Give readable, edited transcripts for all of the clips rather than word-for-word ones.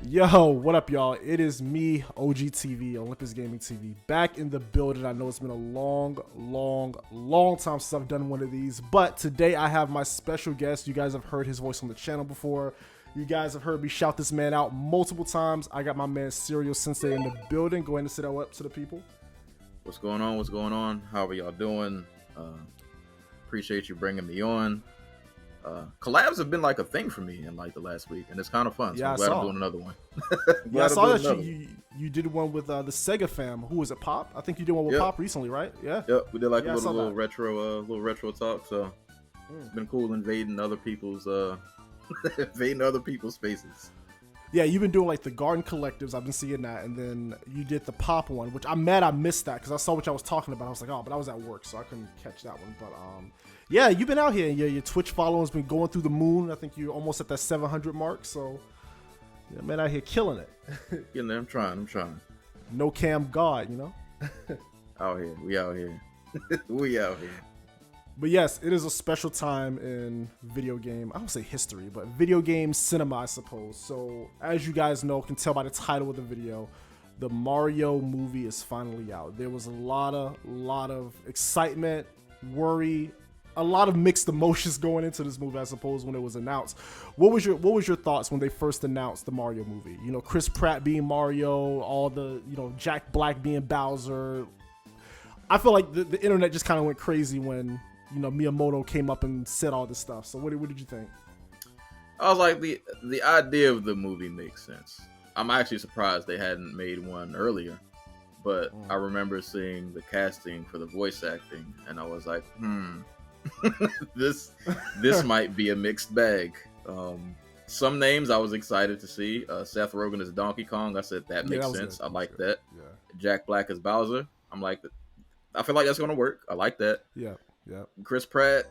Yo, what up, y'all? It is me, OGTV, Olympus Gaming TV, back in the building. I know it's been a long time since I've done one of these, but today I have my special guest. You guys have heard his voice on the channel before. You guys have heard me shout this man out multiple times. I got my man Serial Sensei in the building. Go ahead and sit up to the people. What's going on? What's going on? How are y'all doing? Appreciate you bringing me on. Collabs have been like a thing for me in like the last week, and it's kind of fun. So Yeah, I'm glad I'm doing another one. Yeah, I saw that you did one with the Sega fam. Who was it, Pop? I think you did one with Yep. Pop recently, right? Yeah. Yep, we did like Yeah, a little retro talk. So it's been cool invading other people's spaces. Yeah, you've been doing like the garden collectives. I've been seeing that, and then you did the Pop one, which I'm mad I missed that because I saw what I was talking about. I was like, oh, but I was at work, so I couldn't catch that one. But yeah, you've been out here. Your Twitch following's been going through the moon. I think you're almost at that 700 mark. So yeah, man, out here killing it. Getting there, I'm trying. No cam god, you know. We out here. We out here. But yes, it is a special time in video game, I don't say history, but video game cinema, I suppose. So as you guys know, can tell by the title of the video, the Mario movie is finally out. There was a lot of excitement, worry, a lot of mixed emotions going into this movie, I suppose, when it was announced. What was your thoughts when they first announced the Mario movie? You know, Chris Pratt being Mario, all the, you know, Jack Black being Bowser. I feel like the internet just kind of went crazy when, you know, Miyamoto came up and said all this stuff. So what did you think? I was like, the idea of the movie makes sense. I'm actually surprised they hadn't made one earlier, but I remember seeing the casting for the voice acting, and I was like, this might be a mixed bag. Some names I was excited to see. Seth Rogen as Donkey Kong. I said that makes sense. Good. I like that. Yeah. Jack Black as Bowser. I'm like, I feel like that's gonna work. I like that. Yeah. Yeah. Chris Pratt.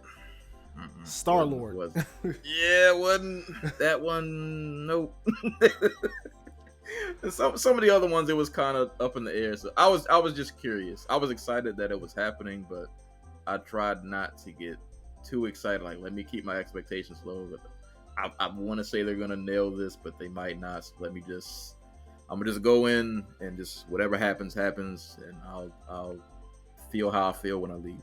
Star Lord. Yeah, wasn't that one? Nope. Some of the other ones, it was kind of up in the air. So I was just curious. I was excited that it was happening, but I tried not to get too excited. Like, let me keep my expectations low. But I want to say they're gonna nail this, but they might not. So I'm gonna just go in and just whatever happens, and I'll feel how I feel when I leave.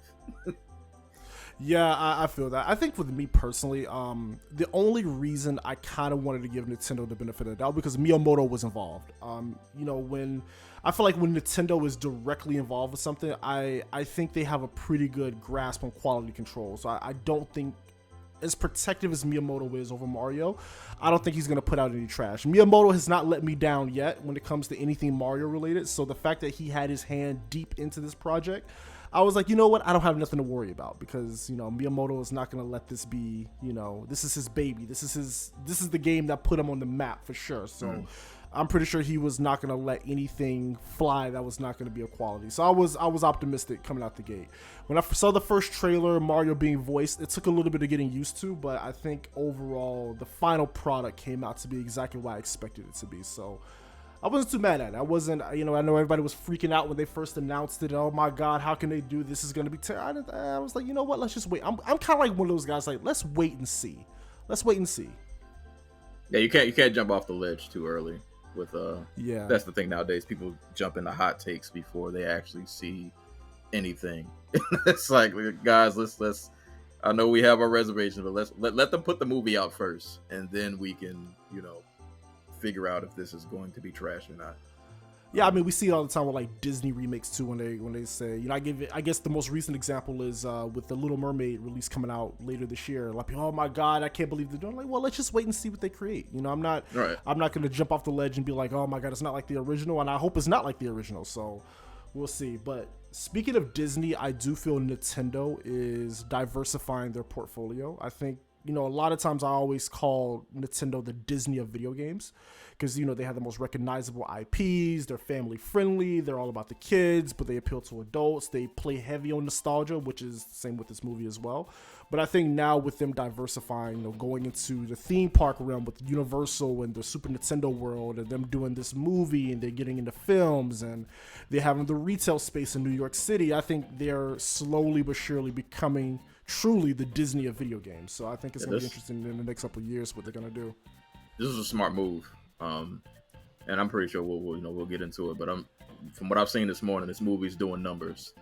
Yeah, I feel that. I think with me personally, the only reason I kind of wanted to give Nintendo the benefit of the doubt because Miyamoto was involved. You know, when I feel like when Nintendo is directly involved with something, I think they have a pretty good grasp on quality control. So I don't think, as protective as Miyamoto is over Mario, I don't think he's going to put out any trash. Miyamoto has not let me down yet when it comes to anything Mario related. So the fact that he had his hand deep into this project, I was like, you know what? I don't have nothing to worry about because, you know, Miyamoto is not going to let this be, you know, this is his baby. This is the game that put him on the map for sure. So I'm pretty sure he was not going to let anything fly that was not going to be of quality. So I was optimistic coming out the gate. When I saw the first trailer, Mario being voiced, it took a little bit of getting used to, but I think overall the final product came out to be exactly what I expected it to be. So I wasn't too mad at it. I wasn't, you know, I know everybody was freaking out when they first announced it. Oh my God, how can they do this? Is going to be terrible. I was like, you know what? Let's just wait. I'm kind of like one of those guys, like, let's wait and see. Let's wait and see. Yeah, you can't jump off the ledge too early. With yeah, that's the thing nowadays. People jump into hot takes before they actually see anything. It's like, guys, let's. I know we have our reservations, but let them put the movie out first, and then we can, you know, figure out if this is going to be trash or not. Yeah, I mean, we see it all the time with like Disney remakes too. When they say, you know, I guess the most recent example is with the Little Mermaid release coming out later this year. Like, oh my God, I can't believe they're doing. Like, well, let's just wait and see what they create. You know, I'm not going to jump off the ledge and be like, oh my God, it's not like the original, and I hope it's not like the original. So we'll see. But speaking of Disney, I do feel Nintendo is diversifying their portfolio. I think, you know, a lot of times I always call Nintendo the Disney of video games because, you know, they have the most recognizable IPs, they're family friendly, they're all about the kids, but they appeal to adults. They play heavy on nostalgia, which is the same with this movie as well. But I think now with them diversifying, you know, going into the theme park realm with Universal and the Super Nintendo world, and them doing this movie, and they're getting into films, and they're having the retail space in New York City, I think they're slowly but surely becoming truly the Disney of video games. So I think it's going to be interesting in the next couple of years what they're going to do. This is a smart move. Um, and I'm pretty sure we'll get into it. But from what I've seen this morning, this movie's doing numbers.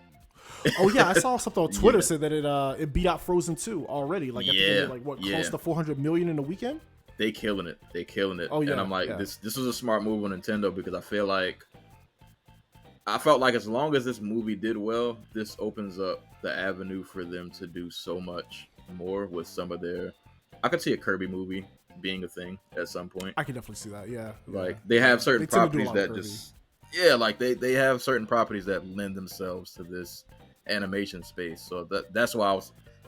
Oh yeah, I saw something on Twitter Yeah, said that it beat out Frozen 2 already. Like I think it yeah, made like what yeah. close to 400 million in a weekend. They killing it. They killing it. Oh And yeah, I'm like, yeah. this was a smart move on Nintendo because I felt like as long as this movie did well, this opens up the avenue for them to do so much more with some of their. I could see a Kirby movie being a thing at some point. I can definitely see that. Yeah, yeah. Like they have certain They tend to do a properties lot of that Kirby. just yeah, like they have certain properties that lend themselves to this animation space. So that's why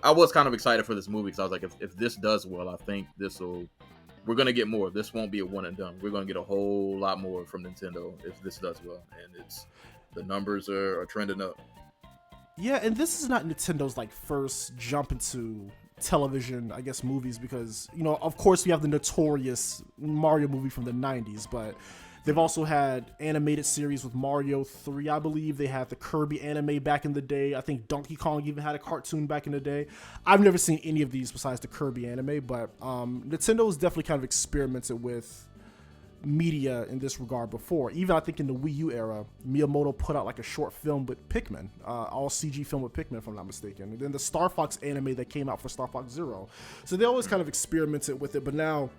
I was kind of excited for this movie because I was like, if this does well, I think we're gonna get more. This won't be a one and done. We're gonna get a whole lot more from Nintendo if this does well, and the numbers are trending up. Yeah, and this is not Nintendo's like first jump into television, I guess, movies because of course we have the notorious Mario movie from the 90s, but they've also had animated series with Mario 3, I believe. They had the Kirby anime back in the day. I think Donkey Kong even had a cartoon back in the day. I've never seen any of these besides the Kirby anime, but Nintendo's definitely kind of experimented with media in this regard before. Even I think in the Wii U era, Miyamoto put out like a short film with Pikmin, all CG film with Pikmin if I'm not mistaken. And then the Star Fox anime that came out for Star Fox Zero. So they always kind of experimented with it, but now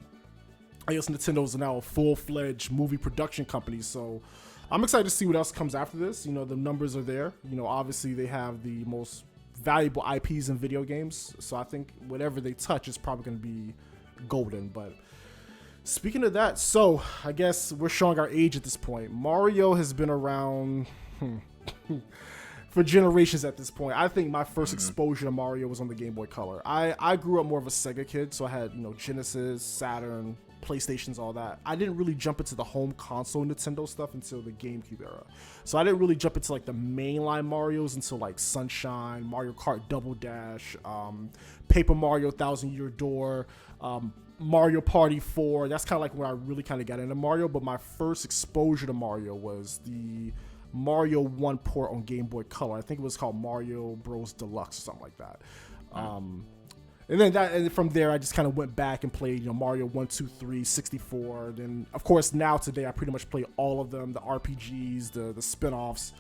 I guess Nintendo's now a full-fledged movie production company, so I'm excited to see what else comes after this. The numbers are there. Obviously they have the most valuable IPs in video games, so I think whatever they touch is probably going to be golden. But speaking of that, so I guess we're showing our age at this point. Mario has been around for generations at this point. I think my first exposure to Mario was on the Game Boy Color. I grew up more of a Sega kid, so I had Genesis, Saturn, PlayStations, all that. I didn't really jump into the home console Nintendo stuff until the GameCube era. So I didn't really jump into like the mainline Marios until like Sunshine, Mario Kart Double Dash, Paper Mario Thousand Year Door, Mario Party 4. That's kind of like when I really kind of got into Mario. But my first exposure to Mario was the Mario 1 port on Game Boy Color. I think it was called Mario Bros. Deluxe or something like that. And from there, I just kind of went back and played, Mario 1, 2, 3, 64. Then, of course, today, I pretty much play all of them, the RPGs, the spin-offs,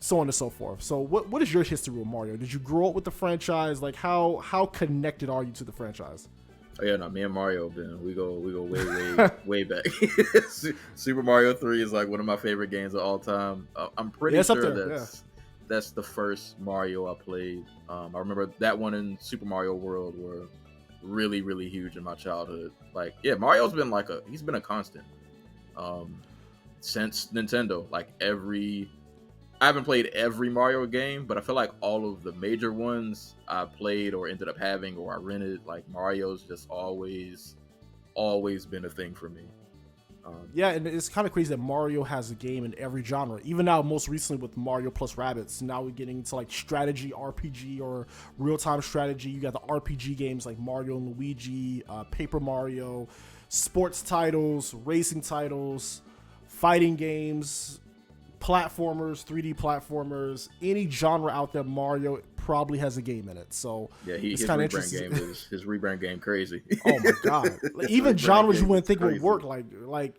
so on and so forth. So what is your history with Mario? Did you grow up with the franchise? Like, how connected are you to the franchise? Oh yeah, no, me and Mario, we go way way back. Super Mario 3 is like one of my favorite games of all time. I'm pretty sure that's the first Mario I played. I remember that one and Super Mario World were really really huge in my childhood. Like yeah, Mario's been he's been a constant since Nintendo. I haven't played every Mario game, but I feel like all of the major ones I played or ended up having or I rented. Like Mario's just always been a thing for me. Yeah, and it's kind of crazy that Mario has a game in every genre. Even now, most recently with Mario plus Rabbids, now we're getting into like strategy RPG or real-time strategy. You got the RPG games like Mario and Luigi, Paper Mario, sports titles, racing titles, fighting games, platformers, 3D platformers, any genre out there, Mario probably has a game in it. So yeah, his rebrand game crazy. Oh my god! Like, even genres you wouldn't think would work, like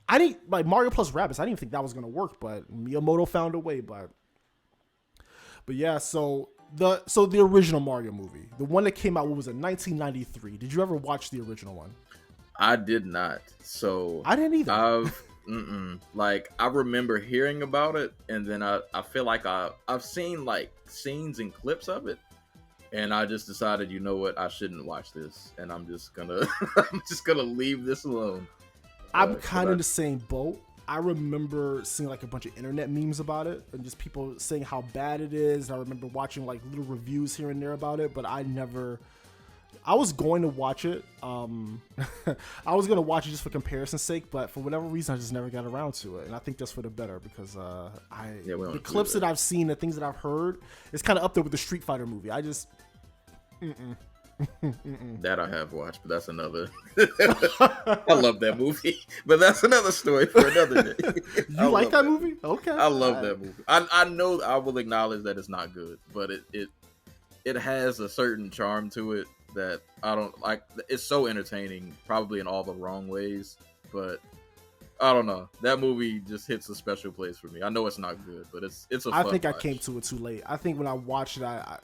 I didn't like Mario plus Rabbids. I didn't think that was gonna work, but Miyamoto found a way. But yeah, so the original Mario movie, the one that came out, what was it, 1993? Did you ever watch the original one? I did not. So I didn't either. Like I remember hearing about it, and then I feel like I've seen like scenes and clips of it, and I just decided, you know what, I shouldn't watch this, and I'm just gonna leave this alone. I'm kind of in the same boat. I remember seeing like a bunch of internet memes about it and just people saying how bad it is. I remember watching like little reviews here and there about it, but I was going to watch it. I was going to watch it just for comparison's sake, but for whatever reason, I just never got around to it. And I think that's for the better because the clips that I've seen, the things that I've heard, it's kind of up there with the Street Fighter movie. I just... That I have watched, but that's another... I love that movie, but that's another story for another day. You like that movie? Okay. I love that movie. I know I will acknowledge that it's not good, but it has a certain charm to it that I don't like. It's so entertaining, probably in all the wrong ways, but I don't know. That movie just hits a special place for me. I know it's not good, but it's a fun I think watch. I came to it too late. I think when I watched it, I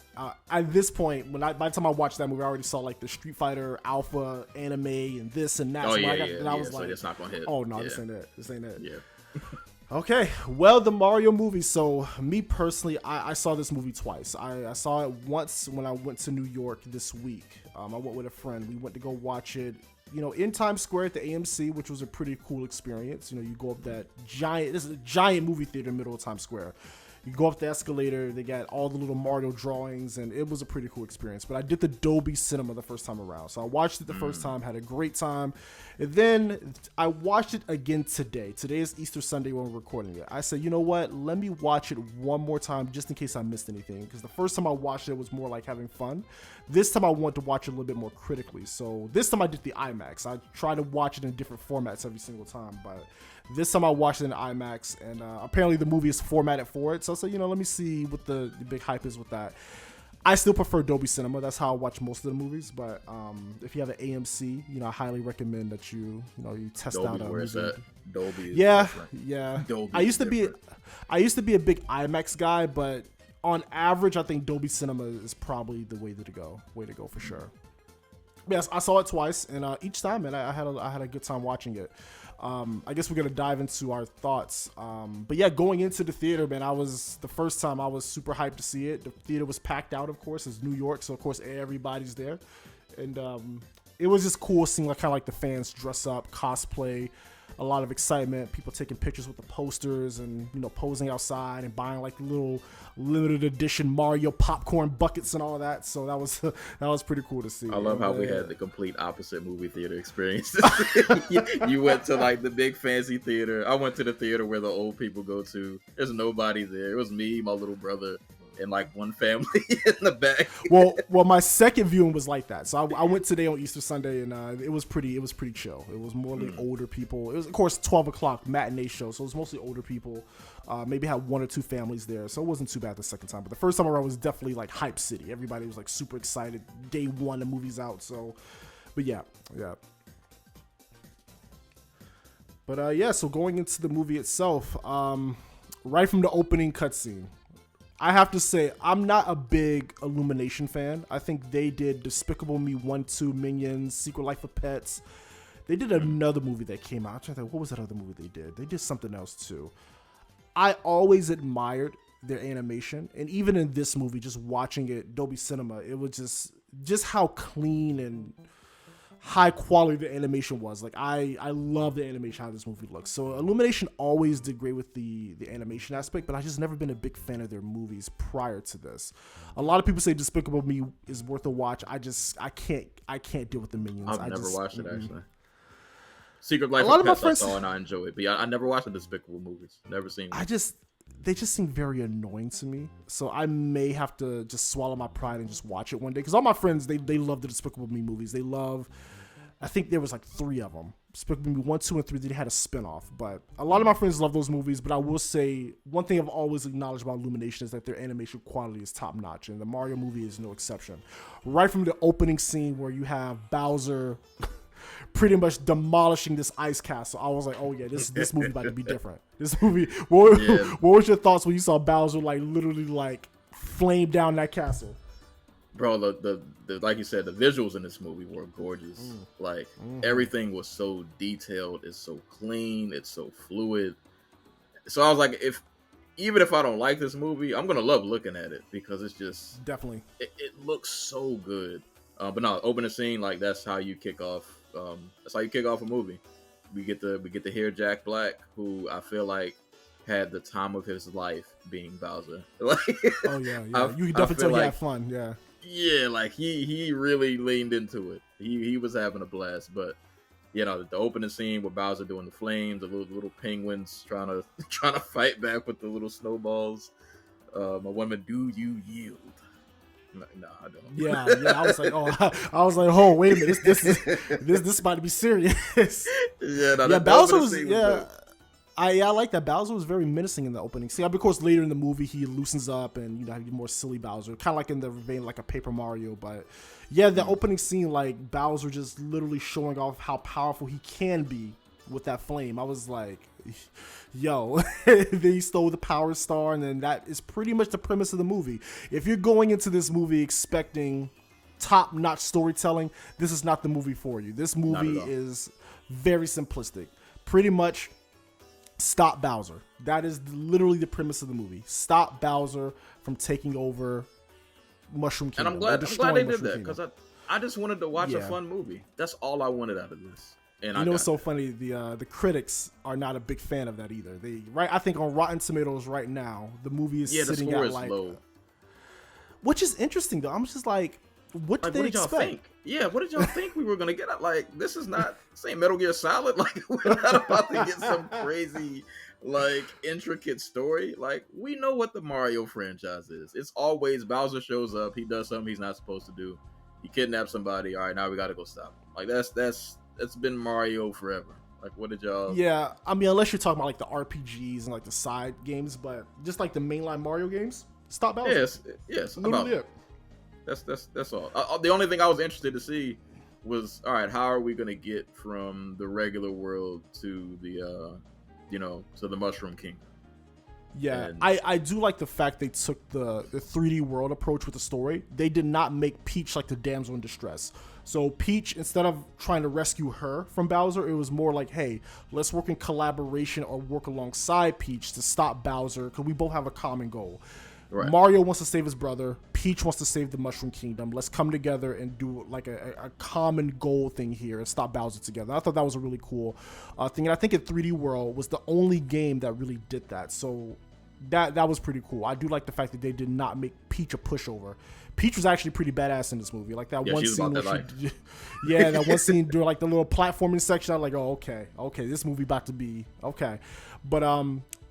at this point, by the time I watched that movie, I already saw like the Street Fighter Alpha anime and this and that. Oh, so yeah, I was so like, it's not gonna hit. oh no, Yeah. this ain't it. This ain't it. Yeah. Okay, well, the Mario movie. So me personally, I saw this movie twice. I saw it once when I went to New York this week. I went with a friend. We went to go watch it, in Times Square at the AMC, which was a pretty cool experience. You go up that giant, this is a giant movie theater in the middle of Times Square. You go up the escalator, they got all the little Mario drawings, and it was a pretty cool experience. But I did the Dolby Cinema the first time around. So I watched it the first time, had a great time. And then I watched it again today. Today is Easter Sunday when we're recording it. I said, you know what? Let me watch it one more time just in case I missed anything. Because the first time I watched it was more like having fun. This time I want to watch it a little bit more critically. So this time I did the IMAX. I try to watch it in different formats every single time. But this time I watched it in IMAX, and apparently the movie is formatted for it. So I said, let me see what the big hype is with that. I still prefer Dolby Cinema. That's how I watch most of the movies. But if you have an AMC, I highly recommend that you test Dolby, out a where it's movie. at. Dolby. Yeah, different. yeah. Dolby I used to be a big IMAX guy, but on average, I think Dolby Cinema is probably the way to go. Way to go for sure. Yes, I saw it twice, and each time, man, I had a good time watching it. I guess we're gonna dive into our thoughts. But yeah, going into the theater, man, the first time I was super hyped to see it. The theater was packed out, of course. It's New York, so of course everybody's there, and it was just cool seeing kind of like the fans dress up, cosplay. A lot of excitement, people taking pictures with the posters and posing outside and buying like little limited edition Mario popcorn buckets and all of that. So that was pretty cool to see. I love how we had the complete opposite movie theater experiences. You went to like the big fancy theater. I went to the theater where the old people go to. There's nobody there. It was me, my little brother, and like one family in the back. well, my second viewing was like that. So I went today on Easter Sunday, and it was pretty chill. It was more like older people. It was, of course, 12 o'clock matinee show, so it was mostly older people. Maybe had one or two families there, so it wasn't too bad the second time. But the first time around was definitely like hype city. Everybody was like super excited. Day one, the movie's out. So, but yeah. But yeah, so going into the movie itself, right from the opening cutscene, I have to say, I'm not a big Illumination fan. I think they did Despicable Me 1, 2, Minions, Secret Life of Pets. They did another movie that came out. I'm trying to think, what was that other movie they did? They did something else too. I always admired their animation. And even in this movie, just watching it, Dolby Cinema, it was just how clean and high quality the animation was. Like I love the animation, how this movie looks. So Illumination always did great with the animation aspect, but I just never been a big fan of their movies prior to this. A lot of people say Despicable Me is worth a watch. I can't deal with the Minions. I've never watched it mm-mm. actually. Secret Life of Pets I saw and I enjoy it, but yeah, I never watched the Despicable movies. Never seen them. They just seem very annoying to me. So I may have to just swallow my pride and just watch it one day. Because all my friends, they love the Despicable Me movies. They love, I think there was like 3 of them. Despicable Me 1, 2, and 3, they had a spinoff. But a lot of my friends love those movies. But I will say, one thing I've always acknowledged about Illumination is that their animation quality is top notch. And the Mario movie is no exception. Right from the opening scene where you have Bowser pretty much demolishing this ice castle, I was like, oh yeah, this movie about to be different. This movie, what was your thoughts when you saw Bowser literally flame down that castle? Bro, the like you said, the visuals in this movie were gorgeous. Everything was so detailed, it's so clean, it's so fluid. So I was like, even if I don't like this movie, I'm gonna love looking at it because it's just definitely it looks so good. But no, opening scene, like that's how you kick off. That's how you kick off a movie. We get to hear Jack Black, who I feel like had the time of his life being Bowser. Oh yeah. You can definitely tell he had fun. Yeah. Yeah, like he really leaned into it. He was having a blast. But the opening scene with Bowser doing the flames, the little penguins trying to fight back with the little snowballs. My woman, do you yield? No, I don't. Yeah. I was like, oh, wait a minute, this about to be serious. Bowser was I like that. Bowser was very menacing in the opening scene. Of course, later in the movie, he loosens up and have more silly Bowser, kind of like in the vein like a Paper Mario. But yeah, the opening scene, like Bowser just literally showing off how powerful he can be with that flame. I was like, yo, they stole the Power Star, and then that is pretty much the premise of the movie. If you're going into this movie expecting top-notch storytelling, this is not the movie for you. This movie is very simplistic. Pretty much, stop Bowser. That is literally the premise of the movie. Stop Bowser from taking over Mushroom Kingdom. And I'm glad they did that, because I just wanted to watch a fun movie. That's all I wanted out of this. And you know what's so funny? The critics are not a big fan of that either. I think on Rotten Tomatoes right now, the movie is sitting at like low. Which is interesting though. I'm just like, what did they expect? Y'all think? Yeah, what did y'all think we were gonna get at? Like, this is not same Metal Gear Solid. Like, we're not about to get some crazy, like, intricate story. Like, we know what the Mario franchise is. It's always Bowser shows up, he does something he's not supposed to do, he kidnaps somebody. All right, now we gotta go stop him. Like, that's been Mario forever. Like, what did y'all? Yeah, I mean, unless you're talking about like the RPGs and like the side games, but just like the mainline Mario games, stop Bowser. Yes, literally it. That's all. The only thing I was interested to see was, all right, how are we gonna get from the regular world to the, to the Mushroom Kingdom? Yeah, and I do like the fact they took the 3D world approach with the story. They did not make Peach like the damsel in distress. So Peach, instead of trying to rescue her from Bowser, it was more like, hey, let's work in collaboration or work alongside Peach to stop Bowser, because we both have a common goal. Right. Mario wants to save his brother. Peach wants to save the Mushroom Kingdom. Let's come together and do like a common goal thing here and stop Bowser together. I thought that was a really cool thing. And I think 3D World was the only game that really did that. So that was pretty cool. I do like the fact that they did not make Peach a pushover. Peach was actually pretty badass in this movie. Like that one scene where that one scene during like the little platforming section, I was like, oh, okay, this movie about to be okay. But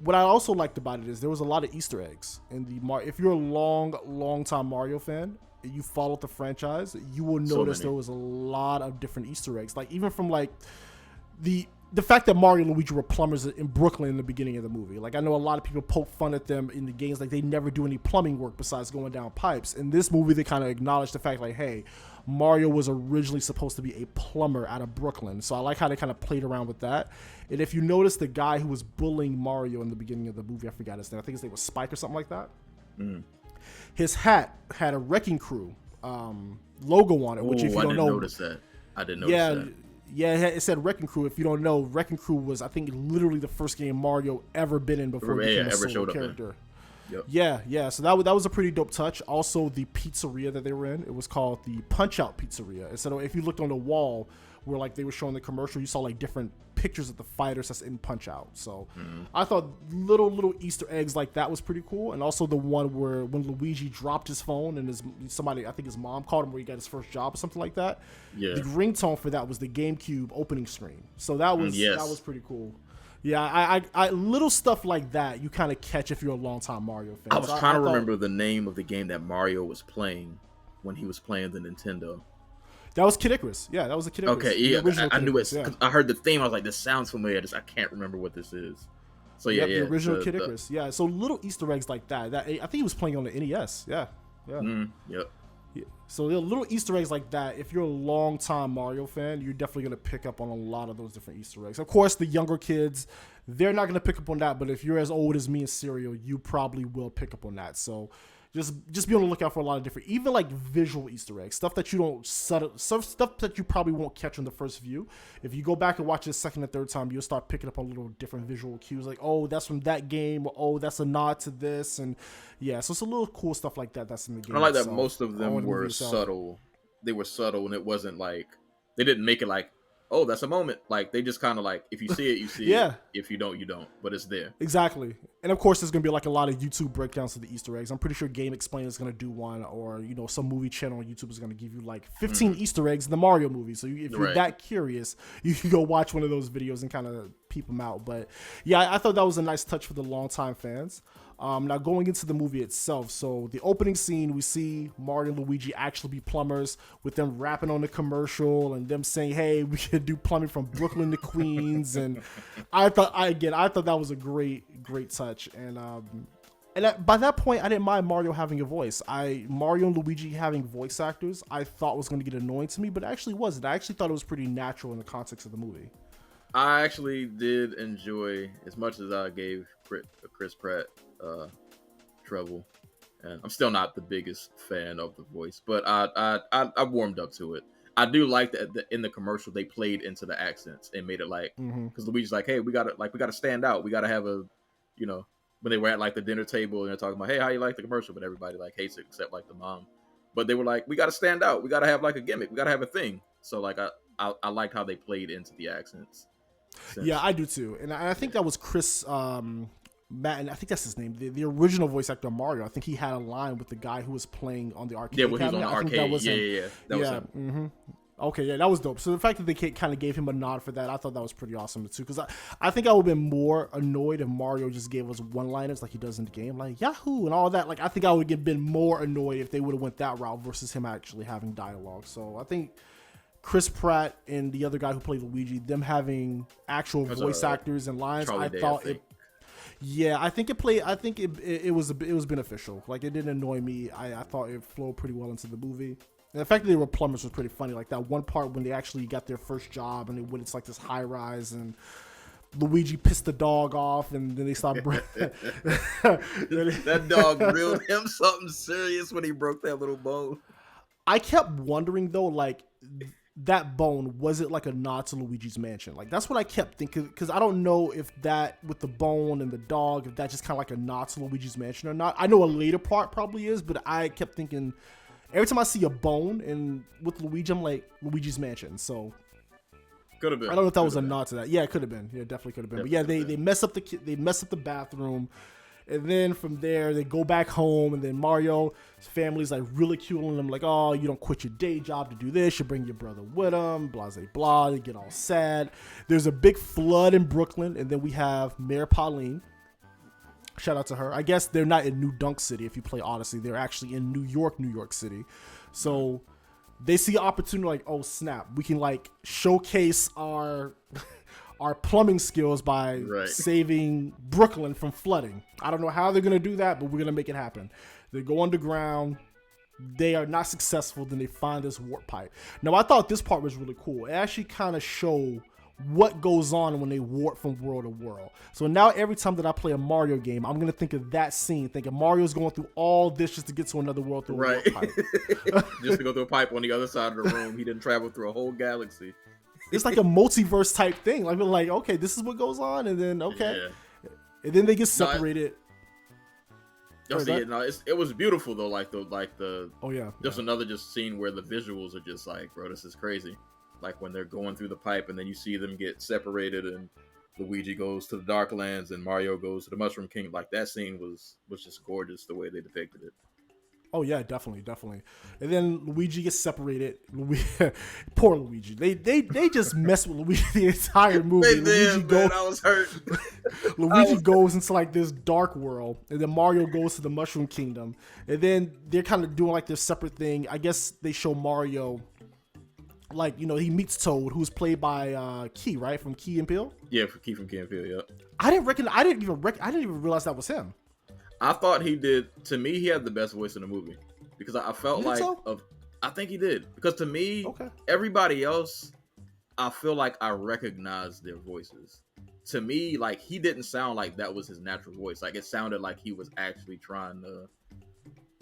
what I also liked about it is there was a lot of Easter eggs in the if you're a long time Mario fan, you followed the franchise, you will notice there was a lot of different Easter eggs. Like even from like the fact that Mario and Luigi were plumbers in Brooklyn in the beginning of the movie. Like, I know a lot of people poke fun at them in the games, like they never do any plumbing work besides going down pipes. In this movie, they kind of acknowledge the fact, like, hey, Mario was originally supposed to be a plumber out of Brooklyn. So I like how they kind of played around with that. And if you notice the guy who was bullying Mario in the beginning of the movie, I forgot his name. I think his name was Spike or something like that. Mm. His hat had a Wrecking Crew logo on it, which if you don't know, I didn't notice that. Yeah, it said Wrecking Crew. If you don't know, Wrecking Crew was, I think, literally the first game Mario ever been in before he became a solo character. Yep. Yeah. So that was a pretty dope touch. Also, the pizzeria that they were in, it was called the Punch Out Pizzeria. And so if you looked on the wall where like they were showing the commercial, you saw like different pictures of the fighters that's in Punch Out. So I thought little Easter eggs like that was pretty cool. And also the one where when Luigi dropped his phone and I think his mom called him where he got his first job or something like that. Yeah. The ringtone for that was the GameCube opening screen. So that was pretty cool. Yeah, I little stuff like that you kind of catch if you're a longtime Mario fan. I was trying to remember the name of the game that Mario was playing when he was playing the Nintendo. That was Kid Icarus. Yeah, that was a Kid Icarus. Okay, yeah, I knew it. Yeah. I heard the theme. I was like, this sounds familiar. I can't remember what this is. So yeah, the original Kid Icarus. Yeah, so little Easter eggs like that. I think he was playing on the NES. Yeah. Yep. Yeah. So little Easter eggs like that. If you're a long-time Mario fan, you're definitely gonna pick up on a lot of those different Easter eggs. Of course, the younger kids, they're not gonna pick up on that. But if you're as old as me and Serial, you probably will pick up on that. So just be on the lookout for a lot of different, even like visual Easter eggs, stuff that you don't stuff that you probably won't catch on the first view. If you go back and watch it a second and third time, you'll start picking up on little different visual cues, like, oh, that's from that game, or oh, that's a nod to this, and yeah, so it's a little cool stuff like that that's in the game. I like that most of them were subtle. They were subtle, and it wasn't like they didn't make it like, oh, that's a moment. Like they just kind of like, if you see it, you see it. If you don't, you don't. But it's there. Exactly. And of course, there's gonna be like a lot of YouTube breakdowns of the Easter eggs. I'm pretty sure Game Explain is gonna do one, or some movie channel on YouTube is gonna give you like 15 Easter eggs in the Mario movie. So if you're that curious, you can go watch one of those videos and kind of peep them out. But yeah, I thought that was a nice touch for the longtime fans. Now going into the movie itself, so the opening scene, we see Mario and Luigi actually be plumbers, with them rapping on the commercial and them saying, "Hey, we can do plumbing from Brooklyn to Queens." And I thought that was a great touch. And by that point, I didn't mind Mario having a voice. Mario and Luigi having voice actors, I thought was going to get annoying to me, but it actually wasn't. I actually thought it was pretty natural in the context of the movie. I actually did enjoy as much as I gave Chris Pratt trouble, and I'm still not the biggest fan of the voice, but I warmed up to it. I do like that in the commercial they played into the accents and made it like Mm-hmm. because Luigi's like, hey, we gotta stand out, we gotta have a, you know, when they were at like the dinner table and they're talking about, hey, how you like the commercial, but everybody like hates it except like the mom, but they were like, we gotta stand out, we gotta have like a gimmick, we gotta have a thing. So like I liked how they played into the accents. Yeah, Since I do too, and I think that was Chris Matt, and I think that's his name. The original voice actor Mario. I think he had a line with the guy who was playing on the arcade. yeah, when he was on cabinet. the I think arcade, that was him. that was Yeah. him. Mm-hmm. Okay, yeah, that was dope. So the fact that they kind of gave him a nod for that, I thought that was pretty awesome too. Because I think I would have been more annoyed if Mario just gave us one-liners like he does in the game, like Yahoo and all that. Like I think I would have been more annoyed if they would have went that route versus him actually having dialogue. So I think Chris Pratt and the other guy who played Luigi, them having actual voice actors and lines, Charlie I Day, thought I think. yeah, I think it played. I think it was beneficial. Like it didn't annoy me. I thought it flowed pretty well into the movie. And the fact that they were plumbers was pretty funny. Like that one part when they actually got their first job and when it's like this high rise and Luigi pissed the dog off and then they start. That dog reeled him something serious when he broke that little bone. I kept wondering though, like that bone, was it like a nod to Luigi's Mansion? Like that's what I kept thinking, because I don't know if that with the bone and the dog, if that just kind of like a nod to Luigi's Mansion or not. I know a later part probably is, but I kept thinking every time I see a bone and with Luigi, I'm like Luigi's Mansion. So Could have been. I don't know if that was a been. nod to that. Yeah, it could have been. Yeah, definitely could have been. Definitely But yeah, they mess up they mess up the bathroom. And then from there, they go back home, and then Mario's family's like ridiculing them, like, oh, you don't quit your day job to do this. You bring your brother with them, blah, blah, blah. They get all sad. There's a big flood in Brooklyn, and then we have Mayor Pauline. Shout out to her. I guess they're not in New Dunk City if you play Odyssey. They're actually in New York City. So they see an opportunity like, oh, snap. We can, like, showcase our plumbing skills by saving Brooklyn from flooding. I don't know how they're going to do that, but we're going to make it happen. They go underground. They are not successful. Then they find this warp pipe. Now, I thought this part was really cool. It actually kind of showed what goes on when they warp from world to world. So now every time that I play a Mario game, I'm going to think of that scene, thinking Mario's going through all this just to get to another world through a warp pipe. Just to go through a pipe on the other side of the room. He didn't travel through a whole galaxy. It's like a multiverse type thing. Like, we're like, okay, this is what goes on, and then and then they get separated. It was beautiful though. Like the oh yeah, there's another just scene where the visuals are just like, bro, this is crazy. Like when they're going through the pipe, and then you see them get separated, and Luigi goes to the Darklands, and Mario goes to the Mushroom Kingdom. Like that scene was just gorgeous the way they depicted it. Oh yeah, definitely. And then Luigi gets separated. Poor Luigi. They just mess with Luigi the entire movie. I was hurt. Luigi goes into like this dark world, and then Mario goes to the Mushroom Kingdom, and then they're kind of doing like this separate thing. I guess they show Mario, like, you know, he meets Toad, who's played by Key, right, from Key and Peele. Yeah, for Key from Key and Peele. Yeah. I didn't even realize that was him. I thought he did. To me, he had the best voice in the movie because I felt like I think he did, because to me, everybody else, I feel like I recognized their voices. To me, like he didn't sound like that was his natural voice. Like it sounded like he was actually trying to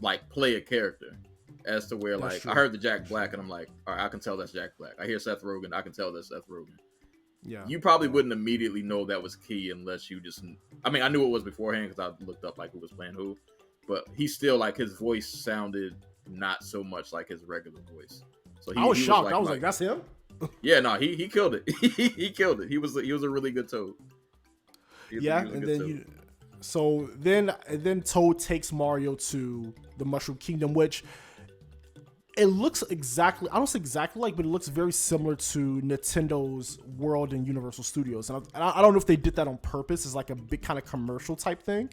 like play a character. As to where I heard the Jack Black and I'm like, all right, I can tell that's Jack Black. I hear Seth Rogen, I can tell that's Seth Rogen. Yeah, you probably wouldn't immediately know that was Key unless you just. I mean, I knew it was beforehand because I looked up like who was playing who, but he still like his voice sounded not so much like his regular voice. So I was shocked. I was like, that's him. Yeah, no, he killed it. He killed it. He was a really good Toad. So then Toad takes Mario to the Mushroom Kingdom, which. It looks exactly, I don't say exactly like, but it looks very similar to Nintendo's World and Universal Studios. And I don't know if they did that on purpose as like a big kind of commercial type thing,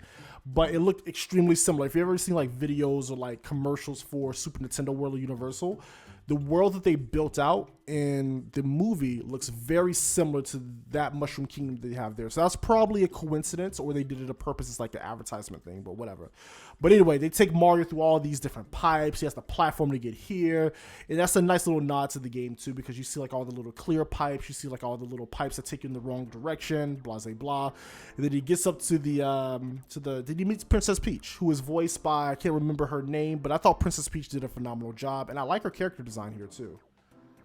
but it looked extremely similar. If you ever seen like videos or like commercials for Super Nintendo World or Universal, the world that they built out in the movie looks very similar to that Mushroom Kingdom they have there. So that's probably a coincidence, or they did it on purpose. It's like an advertisement thing, but whatever. But anyway, they take Mario through all these different pipes. He has the platform to get here, and that's a nice little nod to the game too, because you see like all the little clear pipes. You see like all the little pipes that take you in the wrong direction. Blah blah blah. And then he gets up to the. Did he meet Princess Peach, who is voiced by, I can't remember her name, but I thought Princess Peach did a phenomenal job, and I like her character design here too.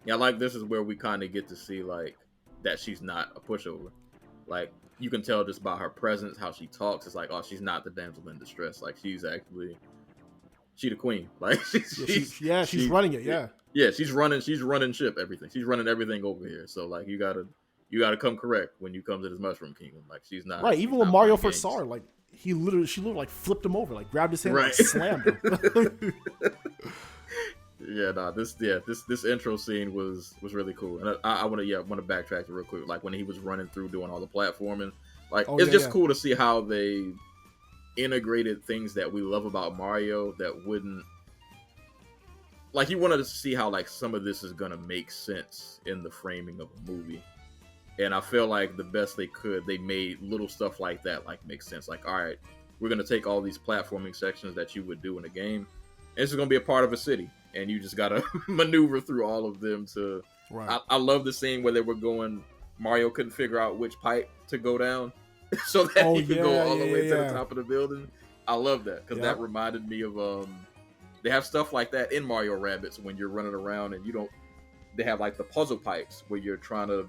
Yeah, like this is where we kind of get to see like that she's not a pushover. Like you can tell just by her presence, how she talks. It's like, oh, she's not the damsel in distress. Like she the queen. Like she's running it. Yeah, she's running ship, everything. She's running everything over here. So like you gotta come correct when you come to this Mushroom Kingdom. Like she's not right. Even when Mario first saw her, like she literally like flipped him over, like grabbed his hand, and slammed him. Yeah, this intro scene was really cool, and I want to backtrack real quick. Like when he was running through doing all the platforming, like it's just cool to see how they integrated things that we love about Mario that wouldn't. Like you wanted to see how like some of this is gonna make sense in the framing of a movie, and I feel like the best they could, they made little stuff like that like make sense. Like, all right, we're gonna take all these platforming sections that you would do in a game, and this is gonna be a part of a city. And you just gotta maneuver through all of them to. Right. I love the scene where they were going. Mario couldn't figure out which pipe to go down, so that he could go all the way to the top of the building. I love that because that reminded me of they have stuff like that in Mario Rabbids when you're running around and you don't. They have like the puzzle pipes where you're trying to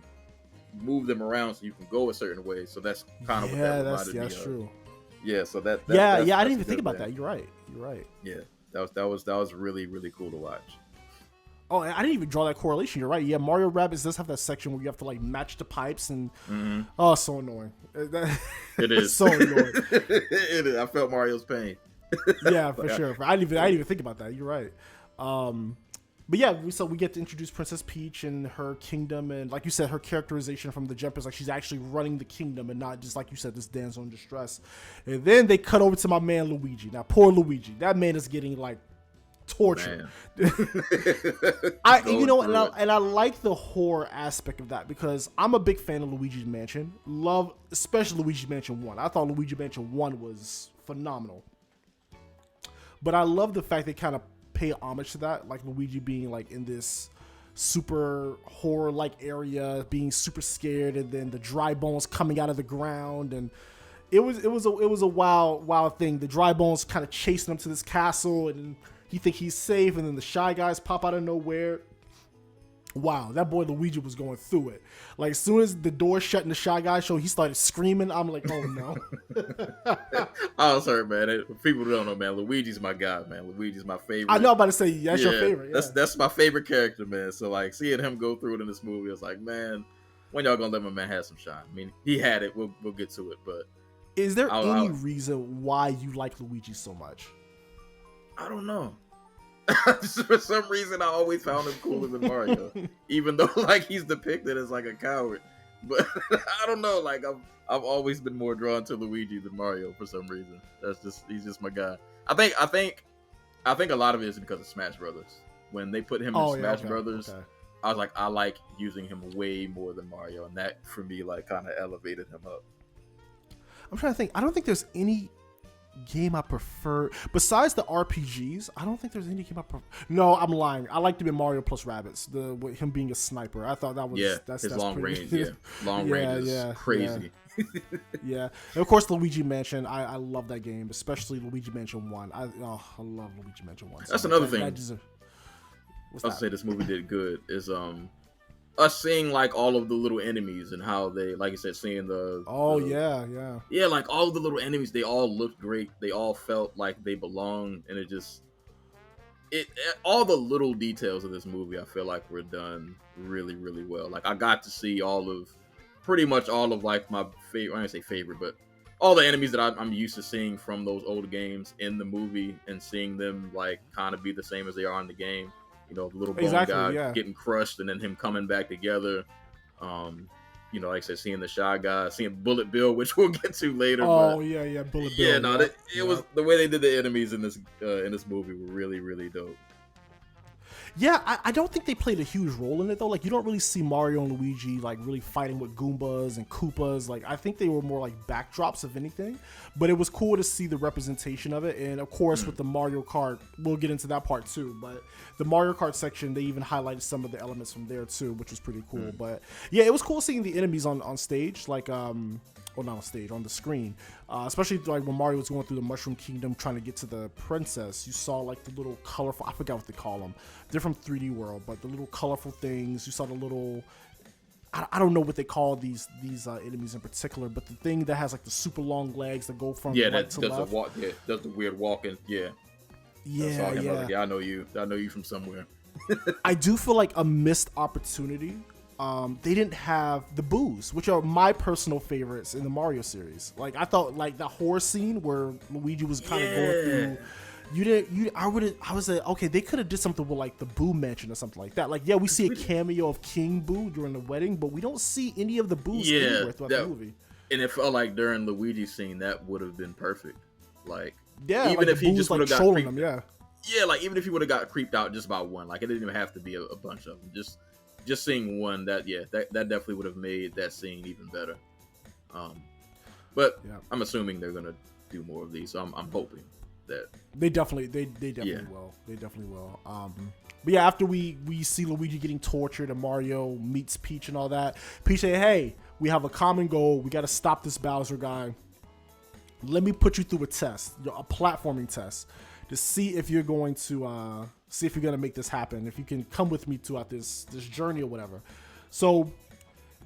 move them around so you can go a certain way. So that's kind of what that reminded me of. That's true. Yeah. So that I didn't even think about that. You're right. Yeah. That was really, really cool to watch. Oh, and I didn't even draw that correlation. You're right. Yeah, Mario Rabbids does have that section where you have to like match the pipes, and oh, so annoying. It is so annoying. It is. I felt Mario's pain. Yeah, for sure. I didn't even think about that. You're right. But yeah, we get to introduce Princess Peach and her kingdom, and like you said, her characterization from the jump is like she's actually running the kingdom and not just like you said, this damsel in distress. And then they cut over to my man Luigi. Now, poor Luigi, that man is getting like tortured. I like the horror aspect of that because I'm a big fan of Luigi's Mansion. Love, especially Luigi's Mansion 1. I thought Luigi Mansion 1 was phenomenal. But I love the fact they kind of pay homage to that, like Luigi being like in this super horror like area, being super scared, and then the dry bones coming out of the ground, and it was a wild thing. The dry bones kind of chasing him to this castle, and he think he's safe, and then the Shy Guys pop out of nowhere. Wow, that boy Luigi was going through it. Like as soon as the door shut in the Shy Guy show, he started screaming. I'm like, oh no. I was hurt, man. People don't know, man. Luigi's my guy, man. Luigi's my favorite. I know I'm about to say that's your favorite. Yeah. That's my favorite character, man. So like seeing him go through it in this movie, I was like, man, when y'all gonna let my man have some shine? I mean, he had it. We'll get to it, but is there any reason why you like Luigi so much? I don't know. For some reason, I always found him cooler than Mario, even though like he's depicted as like a coward. But I don't know, like I've always been more drawn to Luigi than Mario for some reason. He's just my guy. I think a lot of it is because of Smash Brothers. When they put him in Smash Brothers, I was like, I like using him way more than Mario, and that for me like kind of elevated him up. I'm trying to think. I don't think there's any game I prefer besides the RPGs. I don't think there's any game I prefer. No, I'm lying. I liked him in Mario plus Rabbids. With him being a sniper, I thought that was that's long pretty, range. Yeah, long range is crazy. Yeah, and of course Luigi Mansion. I love that game, especially Luigi Mansion 1. I love Luigi Mansion 1. That's another thing. I'll say this movie did good is us seeing like all of the little enemies and how they, like you said, seeing yeah, like all of the little enemies, they all looked great. They all felt like they belonged, and it all the little details of this movie, I feel like were done really, really well. Like I got to see pretty much all of like my favorite. I don't say favorite, but all the enemies that I'm used to seeing from those old games in the movie, and seeing them like kind of be the same as they are in the game. You know, the little bone guy getting crushed and then him coming back together. you know, like I said, seeing the Shy Guy, seeing Bullet Bill, which we'll get to later. Oh but yeah, Bullet Bill. yeah, no, it was the way they did the enemies in this movie were really, really dope. Yeah, I don't think they played a huge role in it though. Like you don't really see Mario and Luigi like really fighting with Goombas and Koopas. Like I think they were more like backdrops of anything. But it was cool to see the representation of it. And of course with the Mario Kart, we'll get into that part too. But the Mario Kart section, they even highlighted some of the elements from there too, which was pretty cool. But yeah, it was cool seeing the enemies on stage. Like well, not on stage, on the screen. Especially like when Mario was going through the Mushroom Kingdom trying to get to the princess. You saw like the little colorful, I forgot what they call them. They're from 3D World, but the little colorful things. You saw the little, I don't know what they call these enemies in particular, but the thing that has like the super long legs that go from right to left. Does the weird walking, yeah. I know you from somewhere. I do feel like a missed opportunity. They didn't have the boos, which are my personal favorites in the Mario series. Like I thought, like the horror scene where Luigi was kind of going through. I was like, okay, they could have did something with like the Boo Mansion or something like that. Like, yeah, we see a cameo of King Boo during the wedding, but we don't see any of the boos anywhere throughout the movie. And it felt like during Luigi's scene that would have been perfect. Like, yeah, even like if he just would have got creeped, yeah, like even if he would have got creeped out just by one, like it didn't even have to be a bunch of them. Just seeing one, that definitely would have made that scene even better. But I'm assuming they're gonna do more of these. So I'm hoping that they definitely will. They definitely will. But yeah, after we see Luigi getting tortured and Mario meets Peach and all that, Peach say, "Hey, we have a common goal. We got to stop this Bowser guy. Let me put you through a test, a platforming test, to see if you're going to make this happen. If you can come with me throughout this journey or whatever." So,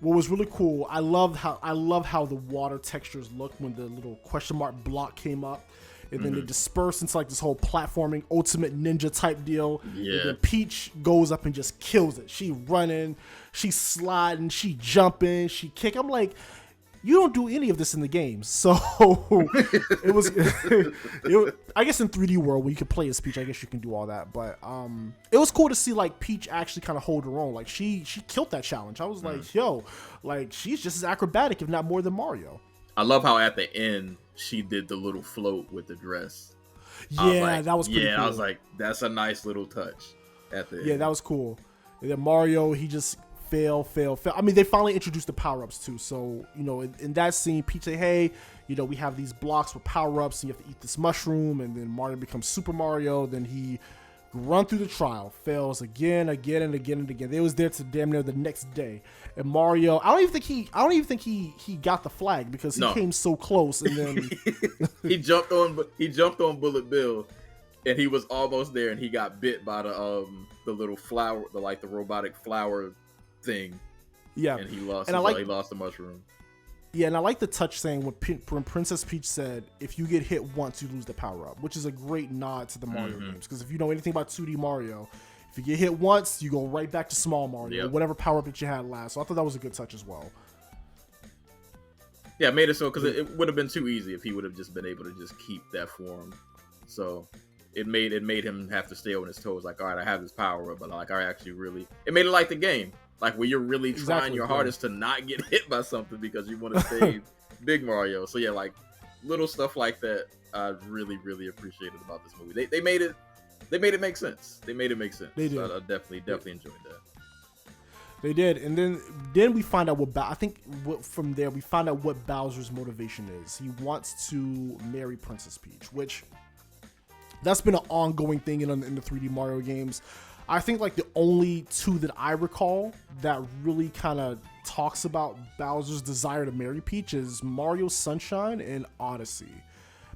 what was really cool, I love how the water textures looked when the little question mark block came up. And then they disperse into like this whole platforming ultimate ninja type deal. Yeah. And then Peach goes up and just kills it. She running, she sliding, she jumping, she kick. I'm like, you don't do any of this in the games. So it was, I guess in 3D World where you can play as Peach, I guess you can do all that. But it was cool to see like Peach actually kind of hold her own. Like she killed that challenge. I was like, yo, like she's just as acrobatic, if not more than Mario. I love how at the end she did the little float with the dress. Yeah, that was pretty cool. I was like, that's a nice little touch at the end. Yeah, that was cool. And then Mario, he just fail. I mean, they finally introduced the power-ups too. So, you know, in that scene, Peach say, hey, you know, we have these blocks with power-ups and you have to eat this mushroom. And then Mario becomes Super Mario. Then he run through the trial, fails again. They was there to damn near the next day. And Mario, I don't even think he got the flag because he came so close. And then he jumped on Bullet Bill, and he was almost there, and he got bit by the little flower, the robotic flower thing. Yeah, and he lost. He lost the mushroom. Yeah, and I like the touch saying when Princess Peach said, if you get hit once, you lose the power-up, which is a great nod to the Mario games. Because if you know anything about 2D Mario, if you get hit once, you go right back to small Mario, whatever power-up that you had last. So I thought that was a good touch as well. Yeah, it made it so, because it would have been too easy if he would have just been able to just keep that form. So it made him have to stay on his toes. Like, all right, I have this power-up, but like, I actually really... It made it like the game. Like where you're really trying your hardest to not get hit by something because you want to save Big Mario. So yeah, like little stuff like that, I really, really appreciated about this movie. They made it make sense. They did. So I definitely enjoyed that. They did, and then we find out from there we find out what Bowser's motivation is. He wants to marry Princess Peach, which that's been an ongoing thing in the 3D Mario games. I think like the only two that I recall that really kind of talks about Bowser's desire to marry Peach is Mario Sunshine and Odyssey.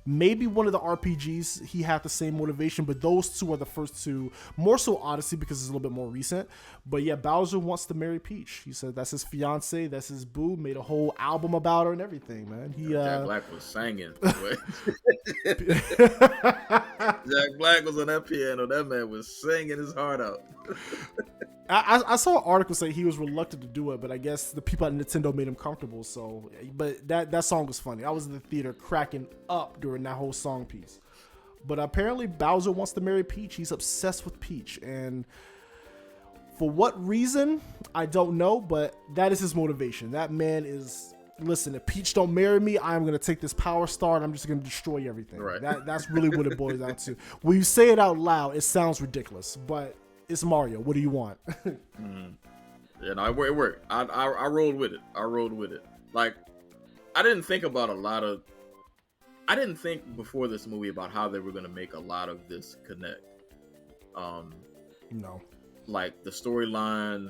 Maybe one of the RPGs he had the same motivation, but those two are the first two. More so Odyssey because it's a little bit more recent. But yeah, Bowser wants to marry Peach. He said that's his fiance, that's his boo. Made a whole album about her and everything, man. Jack Black was singing. Jack Black was on that piano. That man was singing his heart out. I saw an article say he was reluctant to do it, but I guess the people at Nintendo made him comfortable. So, but that song was funny. I was in the theater cracking up during that whole song piece. But apparently Bowser wants to marry Peach. He's obsessed with Peach. And For what reason, I don't know, but that is his motivation. That man is, listen, if Peach don't marry me, I'm going to take this power star and I'm just going to destroy everything. Right. That's really what it boils down to. When you say it out loud, it sounds ridiculous, but it's Mario. What do you want? Yeah, no, it worked. I rolled with it. Like, I didn't think before this movie about how they were going to make a lot of this connect. No. Like the storyline,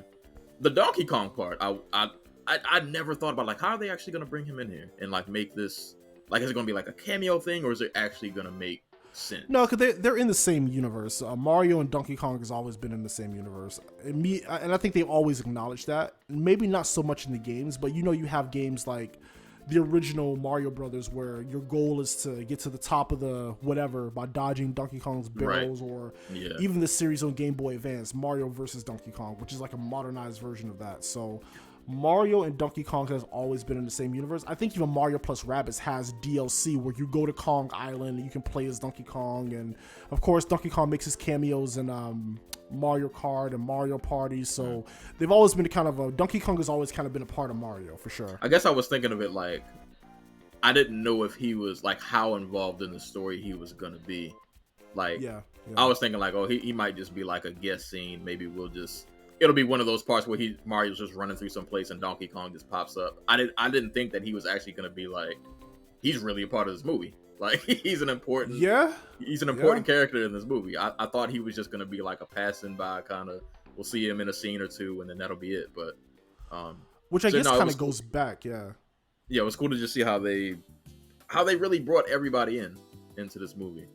the Donkey Kong part, I never thought about, like, how are they actually going to bring him in here and like make this, like, is it going to be like a cameo thing, or is it actually going to make sense? No, because they're in the same universe. Mario and Donkey Kong has always been in the same universe, and I think they've always acknowledged that. Maybe not so much in the games, but you have games like the original Mario Brothers where your goal is to get to the top of the whatever by dodging Donkey Kong's barrels, Right. or Yeah. even the series on Game Boy Advance, Mario versus Donkey Kong, which is like a modernized version of that. So Mario and Donkey Kong has always been in the same universe. I think even Mario plus Rabbids has DLC where you go to Kong Island and you can play as Donkey Kong, and of course Donkey Kong makes his cameos in Mario Kart and Mario Party. So they've always been Donkey Kong has always kind of been a part of Mario for sure. I guess I was thinking of it like, I didn't know if he was like how involved in the story he was gonna be. Like, Yeah. I was thinking like, oh, he might just be like a guest scene. Maybe it'll be one of those parts where Mario's just running through some place and Donkey Kong just pops up. I didn't think that he was actually gonna be like, he's really a part of this movie. Like, he's an important character in this movie. I thought he was just gonna be like a passing by kind of. We'll see him in a scene or two, and then that'll be it. But which I guess kind of goes back, yeah. Yeah, it was cool to just see how they really brought everybody into this movie.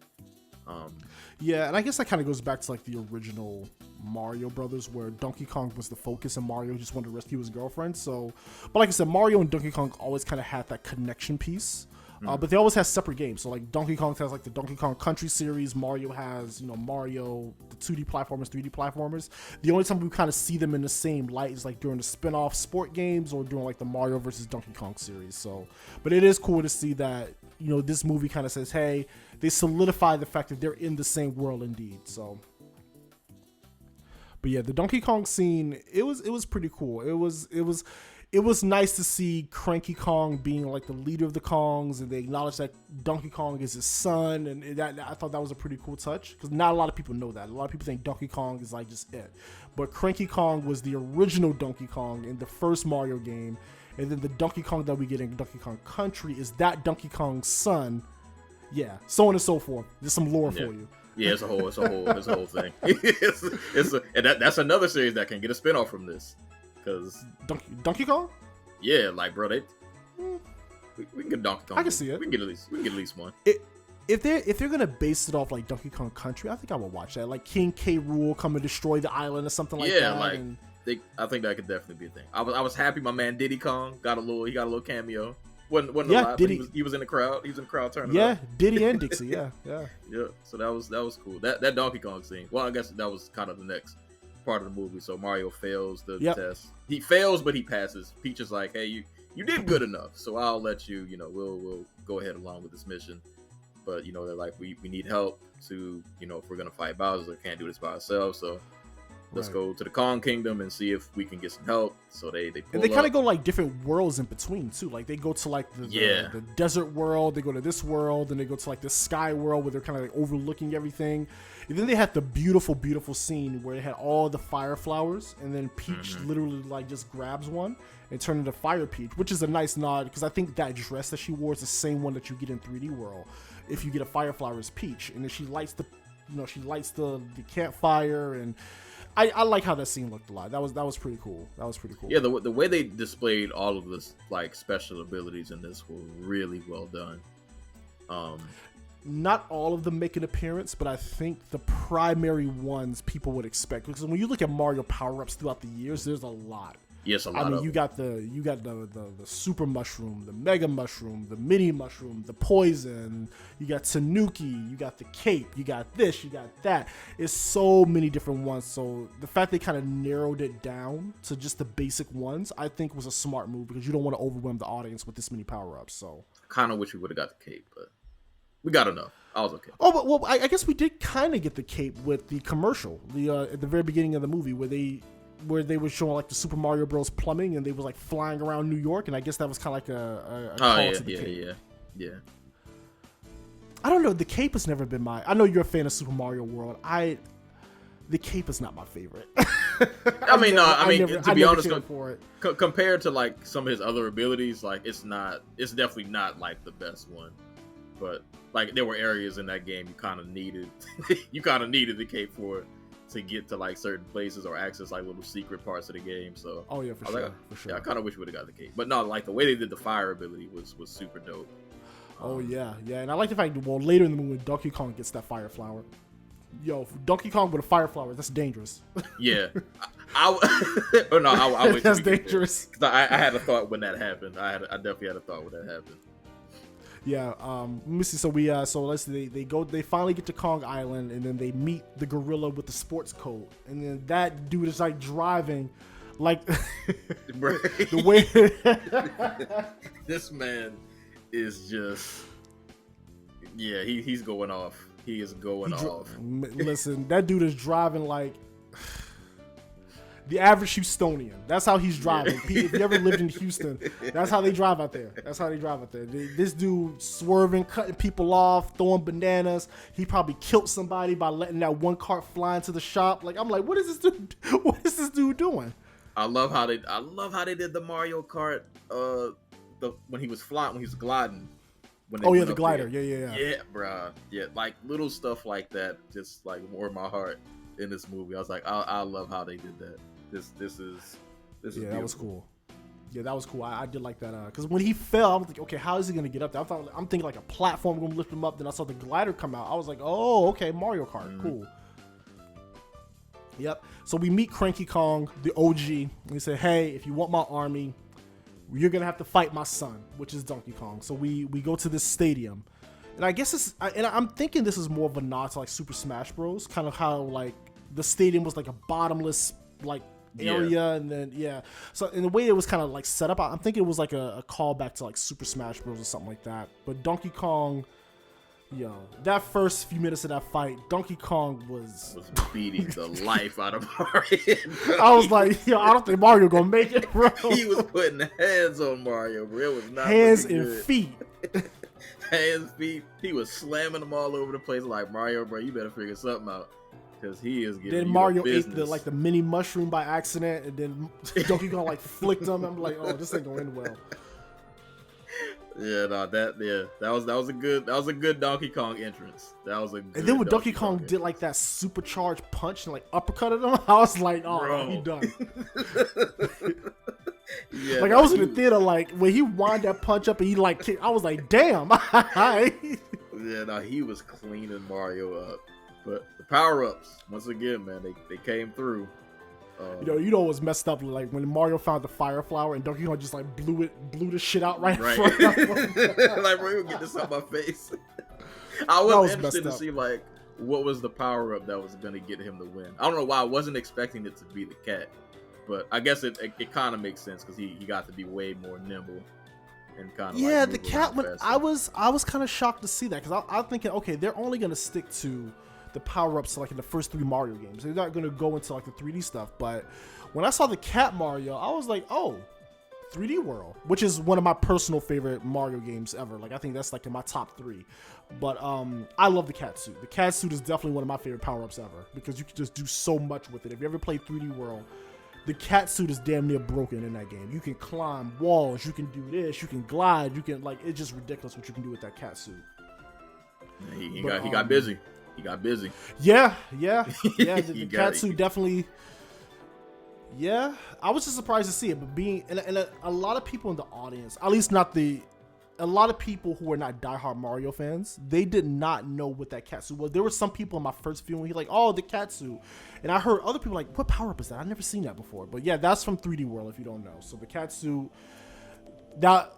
Yeah, and I guess that kind of goes back to like the original Mario Brothers, where Donkey Kong was the focus and Mario just wanted to rescue his girlfriend. So, but like I said, Mario and Donkey Kong always kind of had that connection piece. But they always have separate games. So like Donkey Kong has like the Donkey Kong Country series. Mario has, Mario, the 2D platformers, 3D platformers. The only time we kind of see them in the same light is like during the spin-off sport games or during like the Mario versus Donkey Kong series. So, but it is cool to see that, this movie kind of says, hey, they solidify the fact that they're in the same world indeed. So, but yeah, the Donkey Kong scene, it was pretty cool. It was nice to see Cranky Kong being like the leader of the Kongs, and they acknowledge that Donkey Kong is his son, and I thought that was a pretty cool touch, because not a lot of people know that. A lot of people think Donkey Kong is like just it, but Cranky Kong was the original Donkey Kong in the first Mario game, and then the Donkey Kong that we get in Donkey Kong Country is that Donkey Kong's son. Yeah, so on and so forth. There's some lore for you. Yeah, it's a whole thing. That's another series that can get a spinoff from this. Cause Donkey Kong? Yeah, like, bro, we can get Donkey Kong. I can see it. We can get at least one. If they're gonna base it off like Donkey Kong Country, I think I would watch that. Like King K. Rool come and destroy the island or something like that. Yeah, like I think that could definitely be a thing. I was happy my man Diddy Kong got a little cameo. Wasn't alive, Diddy. He was in the crowd. He was in the crowd turning up. Diddy and Dixie. Yeah. So that was cool. That Donkey Kong scene. Well, I guess that was kind of the next part of the movie. So Mario fails the test. He fails, but he passes. Peach is like, hey, you did good enough, so I'll let you. We'll go ahead along with this mission. But they're like, we need help to if we're gonna fight Bowser, we can't do this by ourselves. So let's go to the Kong Kingdom and see if we can get some help. So they pull and they kind of go like different worlds in between too. Like they go to like the desert world, they go to this world, and they go to like this sky world where they're kind of like overlooking everything. And then they had the beautiful, beautiful scene where they had all the fire flowers, and then Peach literally like just grabs one and turns into Fire Peach, which is a nice nod because I think that dress that she wore is the same one that you get in 3D World. If you get a fire flower as Peach, and then she lights the campfire, and I like how that scene looked a lot. That was pretty cool. Yeah, the way they displayed all of this like special abilities in this were really well done. Not all of them make an appearance, but I think the primary ones people would expect, because when you look at Mario power-ups throughout the years, there's a lot. Yes, a lot. I mean, you got the super mushroom, the mega mushroom, the mini mushroom, the poison. You got Tanuki. You got the cape. You got this. You got that. It's so many different ones. So the fact they kind of narrowed it down to just the basic ones, I think was a smart move, because you don't want to overwhelm the audience with this many power-ups. So kind of wish we would have got the cape, but we got enough. I was okay. Oh, but I guess we did kind of get the cape with the commercial, at the very beginning of the movie, where they where they were showing like the Super Mario Bros. Plumbing, and they was like flying around New York, and I guess that was kind of like a call to the Cape. Yeah. I don't know. The Cape has never been my. I know you're a fan of Super Mario World. The Cape is not my favorite. To be honest, compared to like some of his other abilities, like it's definitely not like the best one. But like there were areas in that game you kind of needed, the Cape for to get to like certain places or access like little secret parts of the game. So for sure. Yeah, I kind of wish we would have got the Cape, but no, like the way they did the fire ability was super dope. And I like the fact that later in the movie when Donkey Kong gets that fire flower. Yo, Donkey Kong with a fire flower, that's dangerous. Yeah. I would. That's dangerous. Because I had a thought when that happened. I definitely had a thought when that happened. Yeah. Let me see. So let's see. They finally get to Kong Island, and then they meet the gorilla with the sports coat, and then that dude is like driving, like the way this man is just. Yeah, he's going off. He is going off. Listen, that dude is driving like the average Houstonian. That's how he's driving. If you ever lived in Houston, that's how they drive out there. This dude swerving, cutting people off, throwing bananas. He probably killed somebody by letting that one cart fly into the shop. Like I'm like, what is this dude doing? I love how they did the Mario Kart. When he was gliding. The glider. There. Yeah, bro. Yeah, like little stuff like that just like warmed my heart in this movie. I was like, I love how they did that. This is beautiful. That was cool. Yeah, that was cool. I did like that because when he fell, I was like, okay, how is he gonna get up there? I'm thinking like a platform gonna lift him up. Then I saw the glider come out. I was like, oh, okay, Mario Kart, cool. Yep. So we meet Cranky Kong, the OG, and he said, hey, if you want my army, you're gonna have to fight my son, which is Donkey Kong. So we go to this stadium, and I guess I'm thinking this is more of a nod to like Super Smash Bros. Kind of how like the stadium was like a bottomless like area, and then So in the way it was kind of like set up, I'm thinking it was like a callback to like Super Smash Bros. Or something like that. But Donkey Kong, that first few minutes of that fight, Donkey Kong was beating the life out of Mario. I was like, I don't think Mario gonna make it, bro. He was putting hands on Mario, bro. It was not hands and feet. Hands, feet. He was slamming them all over the place. Like Mario, bro, you better figure something out because he is getting. Then Mario ate the mini mushroom by accident, and then Donkey Kong like flicked him. I'm like, oh, this ain't gonna end well. That was a good Donkey Kong entrance. That was a good. And then when Donkey Kong did like that supercharged punch and like uppercutted him, I was like, oh, bro, he done. I was in the theater like when he wound that punch up and he like kicked, I was like, damn. He was cleaning Mario up. But the power ups, once again, man, they came through. You know what's messed up? Like when Mario found the fire flower and Donkey Kong just like blew the shit out right in front of him. Like, bro, you get this out my face. I was interested to see like what was the power up that was gonna get him to win. I don't know why I wasn't expecting it to be the cat, but I guess it kind of makes sense because he got to be way more nimble and kind of the cat one. I was kind of shocked to see that because I was thinking, okay, they're only gonna stick to the power-ups like in the first 3 Mario games. They're not going to go into like the 3D stuff. But when I saw the cat Mario, I was like, oh, 3D World, which is one of my personal favorite Mario games ever. Like I think that's like in my top 3. But I love the cat suit. The cat suit is definitely one of my favorite power-ups ever because you can just do so much with it. If you ever played 3D World, the cat suit is damn near broken in that game. You can climb walls, you can do this, you can glide, you can like, it's just ridiculous what you can do with that cat suit. He got busy. He got busy. Yeah. The cat suit definitely. Yeah, I was just surprised to see it, but being and a lot of people in the audience, at least not a lot of people who are not diehard Mario fans, they did not know what that cat suit was. There were some people in my first viewing, like, oh, the cat suit, and I heard other people like, what power up is that? I've never seen that before. But yeah, that's from 3D World if you don't know. So the cat suit. That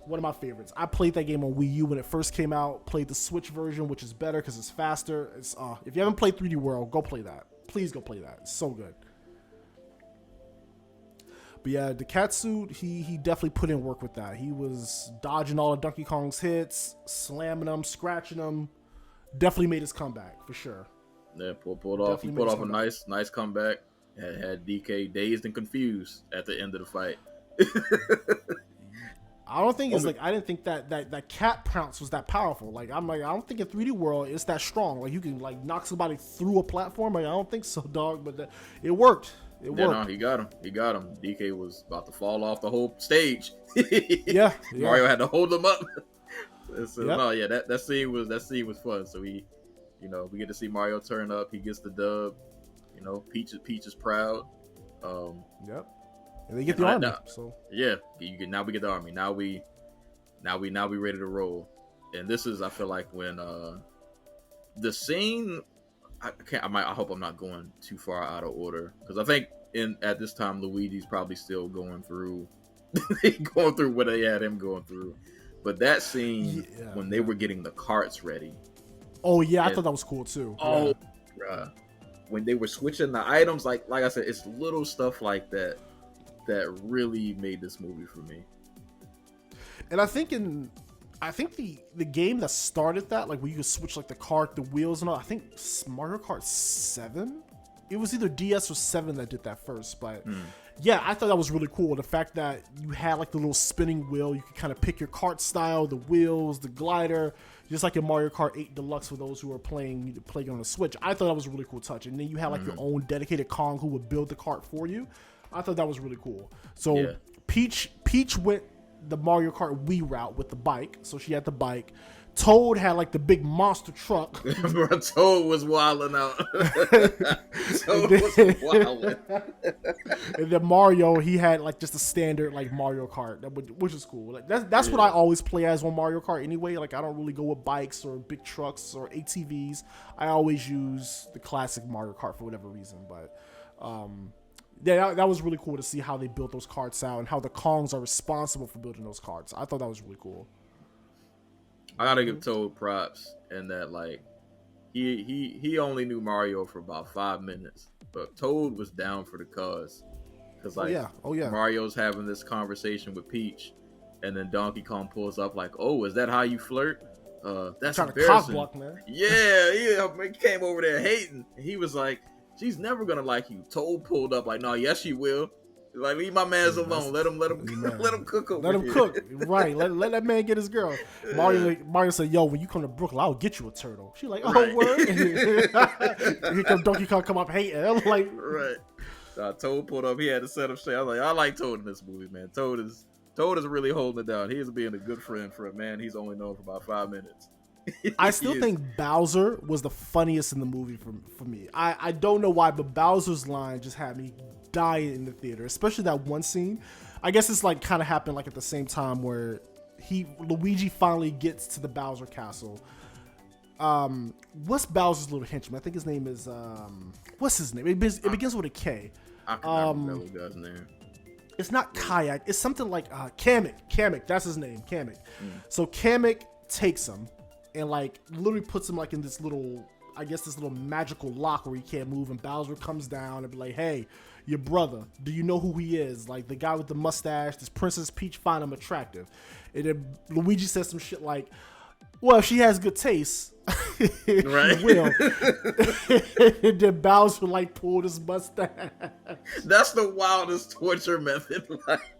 one of my favorites. I played that game on Wii U when it first came out. Played the Switch version, which is better because it's faster. It's if you haven't played 3D World, go play that. Please go play that. It's so good. But yeah, the cat suit, he definitely put in work with that. He was dodging all of Donkey Kong's hits, slamming them, scratching them. Definitely made his comeback for sure. Yeah, pulled off a nice comeback. Had DK dazed and confused at the end of the fight. I don't think it's like I didn't think that cat pounce was that powerful. Like I'm like I don't think in 3D world it's that strong. Like you can like knock somebody through a platform. Like I don't think so, dog. But it worked. It worked. No, he got him. He got him. DK was about to fall off the whole stage. Yeah. Mario had to hold him up. So, yep. No, yeah, that scene was fun. So we get to see Mario turn up. He gets the dub. Peach is proud. Yep. And they get the army. So yeah, now we get the army. Now we ready to roll. And this is, I feel like, when the scene. I hope I'm not going too far out of order, because I think at this time Luigi's probably still going through what they had him going through. But that scene when they were getting the carts ready. Oh yeah, I thought that was cool too. Oh, yeah. When they were switching the items, like I said, it's little stuff like that really made this movie for me. And I think the game that started that, like where you could switch like the cart, the wheels and all, I think Mario Kart 7? It was either DS or 7 that did that first, but yeah, I thought that was really cool. The fact that you had like the little spinning wheel, you could kind of pick your kart style, the wheels, the glider, just like in Mario Kart 8 Deluxe for those who are playing on the Switch. I thought that was a really cool touch. And then you had like your own dedicated Kong who would build the cart for you. I thought that was really cool. So Peach went the Mario Kart Wii route with the bike. So she had the bike. Toad had like the big monster truck. Toad was wilding out. Toad was wilding. And then Mario, he had like just a standard like Mario Kart, which is cool. Like that's what I always play as on Mario Kart anyway. Like I don't really go with bikes or big trucks or ATVs. I always use the classic Mario Kart for whatever reason. But yeah, that was really cool to see how they built those carts out and how the Kongs are responsible for building those carts. I thought that was really cool. I gotta give Toad props in that, like, he only knew Mario for about 5 minutes, but Toad was down for the cause. Cause like, Mario's having this conversation with Peach, and then Donkey Kong pulls up like, "Oh, is that how you flirt? That's embarrassing." Cock block, man. Yeah, he came over there hating. He was like, "She's never gonna like you." Toad pulled up like, "No, yes she will. Like, leave my man's alone. Let him cook over Let him cook. Right. Let that man get his girl." Mario said, "Yo, when you come to Brooklyn, I'll get you a turtle." She like, "Oh, right. Word." And here come Donkey Kong come up hating. I'm like, right. Toad pulled up. He had to set up shit. I was like, I like Toad in this movie, man. Toad is really holding it down. He is being a good friend for a man he's only known for about 5 minutes. I still think Bowser was the funniest in the movie for me. I don't know why, but Bowser's line just had me dying in the theater, especially that one scene. I guess it's like kind of happened like at the same time where Luigi finally gets to the Bowser castle. What's Bowser's little henchman? I think his name is what's his name? It begins with a K. I can remember the guy's name. It's not Kayak. It's something like Kamek. Kamek, that's his name. Kamek. So Kamek takes him and like literally puts him like in this little, I guess this little magical lock where he can't move, and Bowser comes down and be like, "Hey, your brother, do you know who he is? Like the guy with the mustache, this Princess Peach find him attractive." And then Luigi says some shit like, "Well, if she has good taste, right? She will." And then Bowser like pulled his mustache. That's the wildest torture method. Like,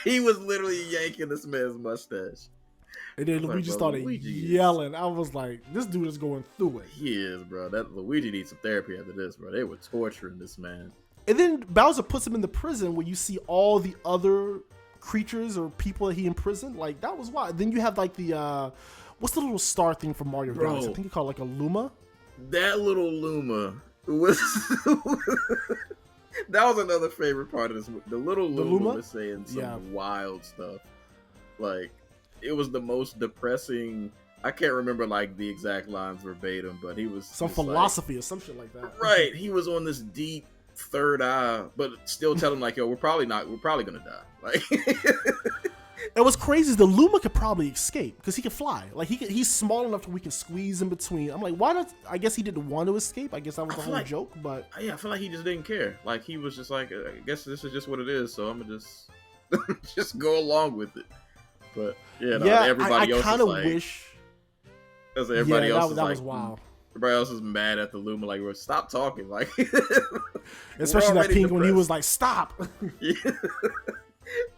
he was literally yanking this man's mustache. And then Luigi started yelling. I was like, this dude is going through it. He is, bro. That Luigi needs some therapy after this, bro. They were torturing this man. And then Bowser puts him in the prison where you see all the other creatures or people that he imprisoned. Like, that was wild. Then you have like the what's the little star thing from Mario Galaxy? I think you call it like a Luma. That little Luma was that was another favorite part of this movie. The little Luma was saying some wild stuff. Like, it was the most depressing. I can't remember like the exact lines verbatim, but he was some philosophy or some shit like that. Right. He was on this deep third eye, but still telling like, "Yo, we're probably gonna die." Like, and what's crazy is the Luma could probably escape because he can fly. Like he's small enough that we can squeeze in between. I'm like, why not? I guess he didn't want to escape. I guess that was the whole joke. But yeah, I feel like he just didn't care. Like, he was just like, I guess this is just what it is, so I'm gonna just go along with it. But everybody else. I kind of wish. Everybody else that was wild. everybody else is mad at the Luma. Like, stop talking. Like, especially that ping when he was like, "Stop." Yeah,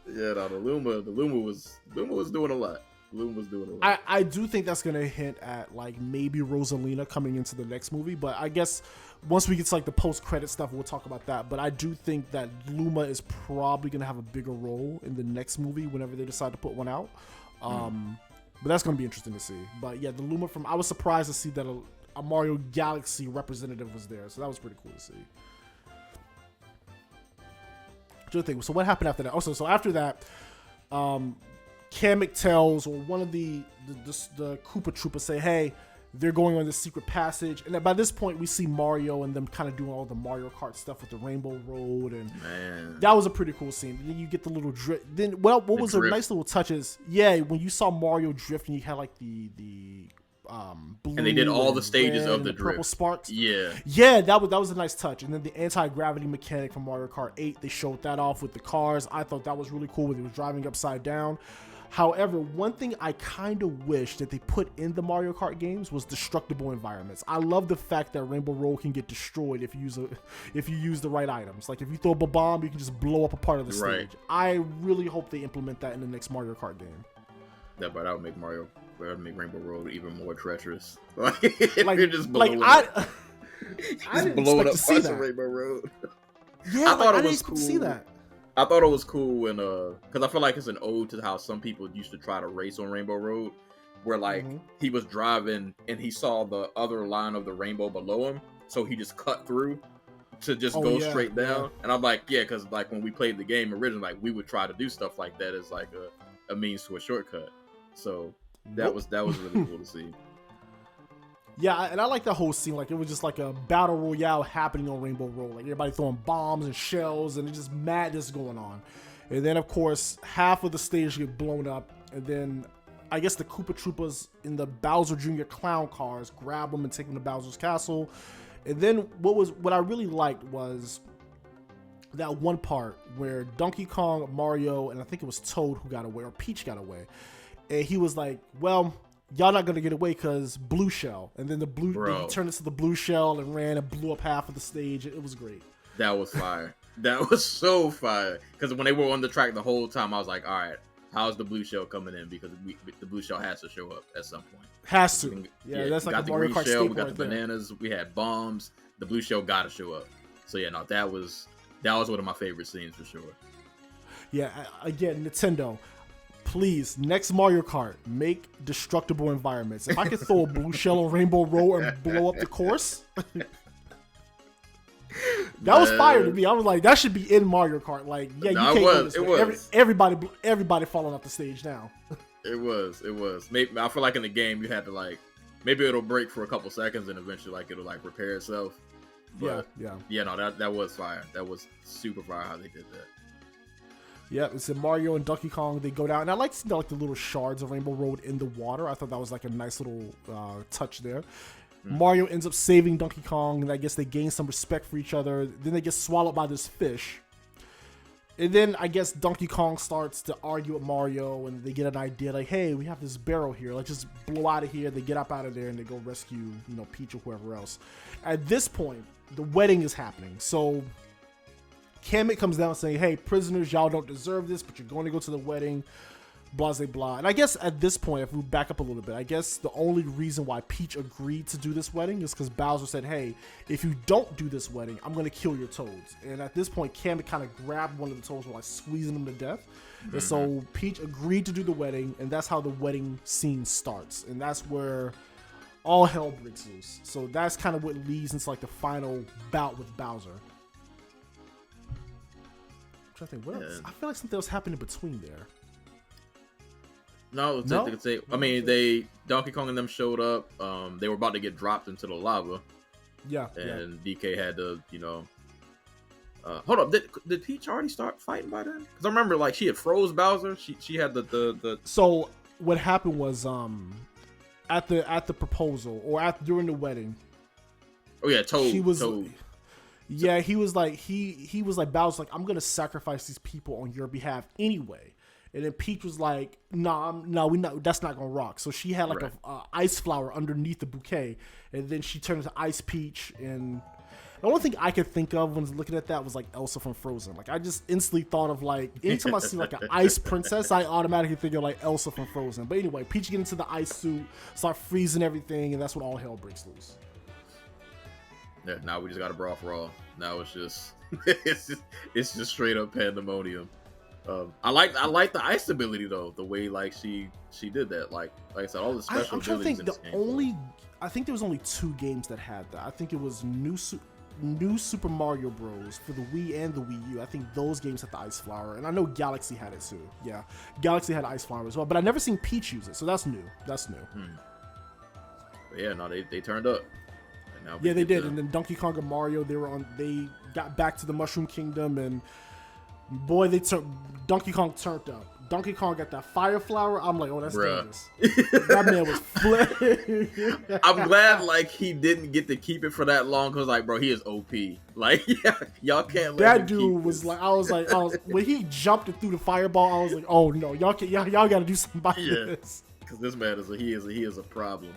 yeah. No, the Luma was doing a lot. Luma was doing a lot. I do think that's gonna hint at like maybe Rosalina coming into the next movie, but I guess once we get to like the post-credit stuff, we'll talk about that. But I do think that Luma is probably gonna have a bigger role in the next movie whenever they decide to put one out. But that's gonna be interesting to see. But yeah, the Luma I was surprised to see that a Mario Galaxy representative was there, so that was pretty cool to see. Good thing. So what happened after that? Also, so after that, Kamek tells, or one of the Koopa Troopers say, hey, they're going on this secret passage. And then by this point, we see Mario and them kind of doing all the Mario Kart stuff with the Rainbow Road. And that was a pretty cool scene. And then you get the little drift. Then, well, what was a nice little touch is, yeah, when you saw Mario drift and you had like the blue and they did all the stages of the purple drift. Sparks. Yeah, that was a nice touch. And then the anti-gravity mechanic from Mario Kart 8, they showed that off with the cars. I thought that was really cool when they was driving upside down. However, one thing I kind of wish that they put in the Mario Kart games was destructible environments. I love the fact that Rainbow Road can get destroyed if you use the right items. Like if you throw up a bomb, you can just blow up a part of the stage. I really hope they implement that in the next Mario Kart game. Yeah, but that would make Rainbow Road even more treacherous. Like you're just blowing I didn't blowing up expect to see parts that. of Rainbow Road. Yeah, I thought it it was cool to see that. I thought it was cool when because I feel like it's an ode to how some people used to try to race on Rainbow Road, where like he was driving and he saw the other line of the rainbow below him, so he just cut through to just go straight down. And I'm like, yeah, because like when we played the game originally, like we would try to do stuff like that as like a means to a shortcut. So that was really cool to see. Yeah, and I like the whole scene. Like, it was just like a battle royale happening on Rainbow Road. Like, everybody throwing bombs and shells, and it's just madness going on. And then, of course, half of the stage get blown up. And then, I guess the Koopa Troopers in the Bowser Jr. clown cars grab them and take them to Bowser's castle. And then, what I really liked was that one part where Donkey Kong, Mario, and I think it was Toad who got away, or Peach got away. And he was like, well, y'all not gonna get away because blue shell. And then he turned into the blue shell and ran and blew up half of the stage. It was great. That was fire. That was so fire. Because when they were on the track the whole time, I was like, all right, how's the blue shell coming in? Because the blue shell has to show up at some point. Has to. Yeah, that's like a Mario Kart shell, staple. We got the bananas. We had bombs. The blue shell got to show up. So yeah, no, that was one of my favorite scenes for sure. Yeah, again, Nintendo, please, next Mario Kart, make destructible environments. If I could throw a blue shell on Rainbow Road and blow up the course, that was fire to me. I was like, that should be in Mario Kart. Like, yeah, you can't go this way. Everybody falling off the stage now. It was. Maybe I feel like in the game you had to like, maybe it'll break for a couple seconds and eventually like it'll like repair itself. But, yeah. No, that was fire. That was super fire how they did that. Yeah, it's Mario and Donkey Kong. They go down, and I like seeing like the little shards of Rainbow Road in the water. I thought that was like a nice little touch there. Mario ends up saving Donkey Kong, and I guess they gain some respect for each other. Then they get swallowed by this fish, and then I guess Donkey Kong starts to argue with Mario, and they get an idea like, "Hey, we have this barrel here. Let's just blow out of here." They get up out of there, and they go rescue, Peach or whoever else. At this point, the wedding is happening, so Kamek comes down saying, hey, prisoners, y'all don't deserve this, but you're going to go to the wedding, blah, blah, blah. And I guess at this point, if we back up a little bit, I guess the only reason why Peach agreed to do this wedding is because Bowser said, hey, if you don't do this wedding, I'm going to kill your Toads. And at this point, Kamek kind of grabbed one of the Toads while like squeezing them to death. And so Peach agreed to do the wedding, and that's how the wedding scene starts. And that's where all hell breaks loose. So that's kind of what leads into like the final bout with Bowser. I think what else? I feel like something else happened in between there. No, I mean, Donkey Kong and them showed up. They were about to get dropped into the lava. Yeah. And DK had to, hold up. Did Peach already start fighting by then? Because I remember like she had froze Bowser. She had the. So what happened was at the proposal or during the wedding. Oh yeah, Toad. Yeah, he was like Bowser's like, I'm gonna sacrifice these people on your behalf anyway. And then Peach was like, no, we not. That's not gonna rock. So she had like a ice flower underneath the bouquet, and then she turned into Ice Peach. And the only thing I could think of when looking at that was like Elsa from Frozen. Like I just instantly thought of like anytime I see like an ice princess, I automatically think of like Elsa from Frozen. But anyway, Peach get into the ice suit, start freezing everything, and that's when all hell breaks loose. Yeah, now we just got a brawl for all. Now it's just it's just straight up pandemonium. I like the ice ability though, the way like she did that. Like I said, all the special I'm trying to abilities think. in this game. I think there was only 2 games that had that. I think it was New Super Mario Bros. For the Wii and the Wii U. I think those games had the ice flower, and I know Galaxy had it too. Yeah, Galaxy had ice flower as well, but I never seen Peach use it, so that's new. But yeah, no, they turned up. Yeah, they did. And then Donkey Kong and Mario, they got back to the Mushroom Kingdom, and boy, Donkey Kong turned up. Donkey Kong got that fire flower. I'm like, oh, that's dangerous. That man was flipping. I'm glad like he didn't get to keep it for that long because like, bro, he is OP. Like, yeah, y'all can't. Let that dude was like, I was when he jumped and threw the fireball, I was like, oh no, y'all got to do something about this. Because this man he is a problem.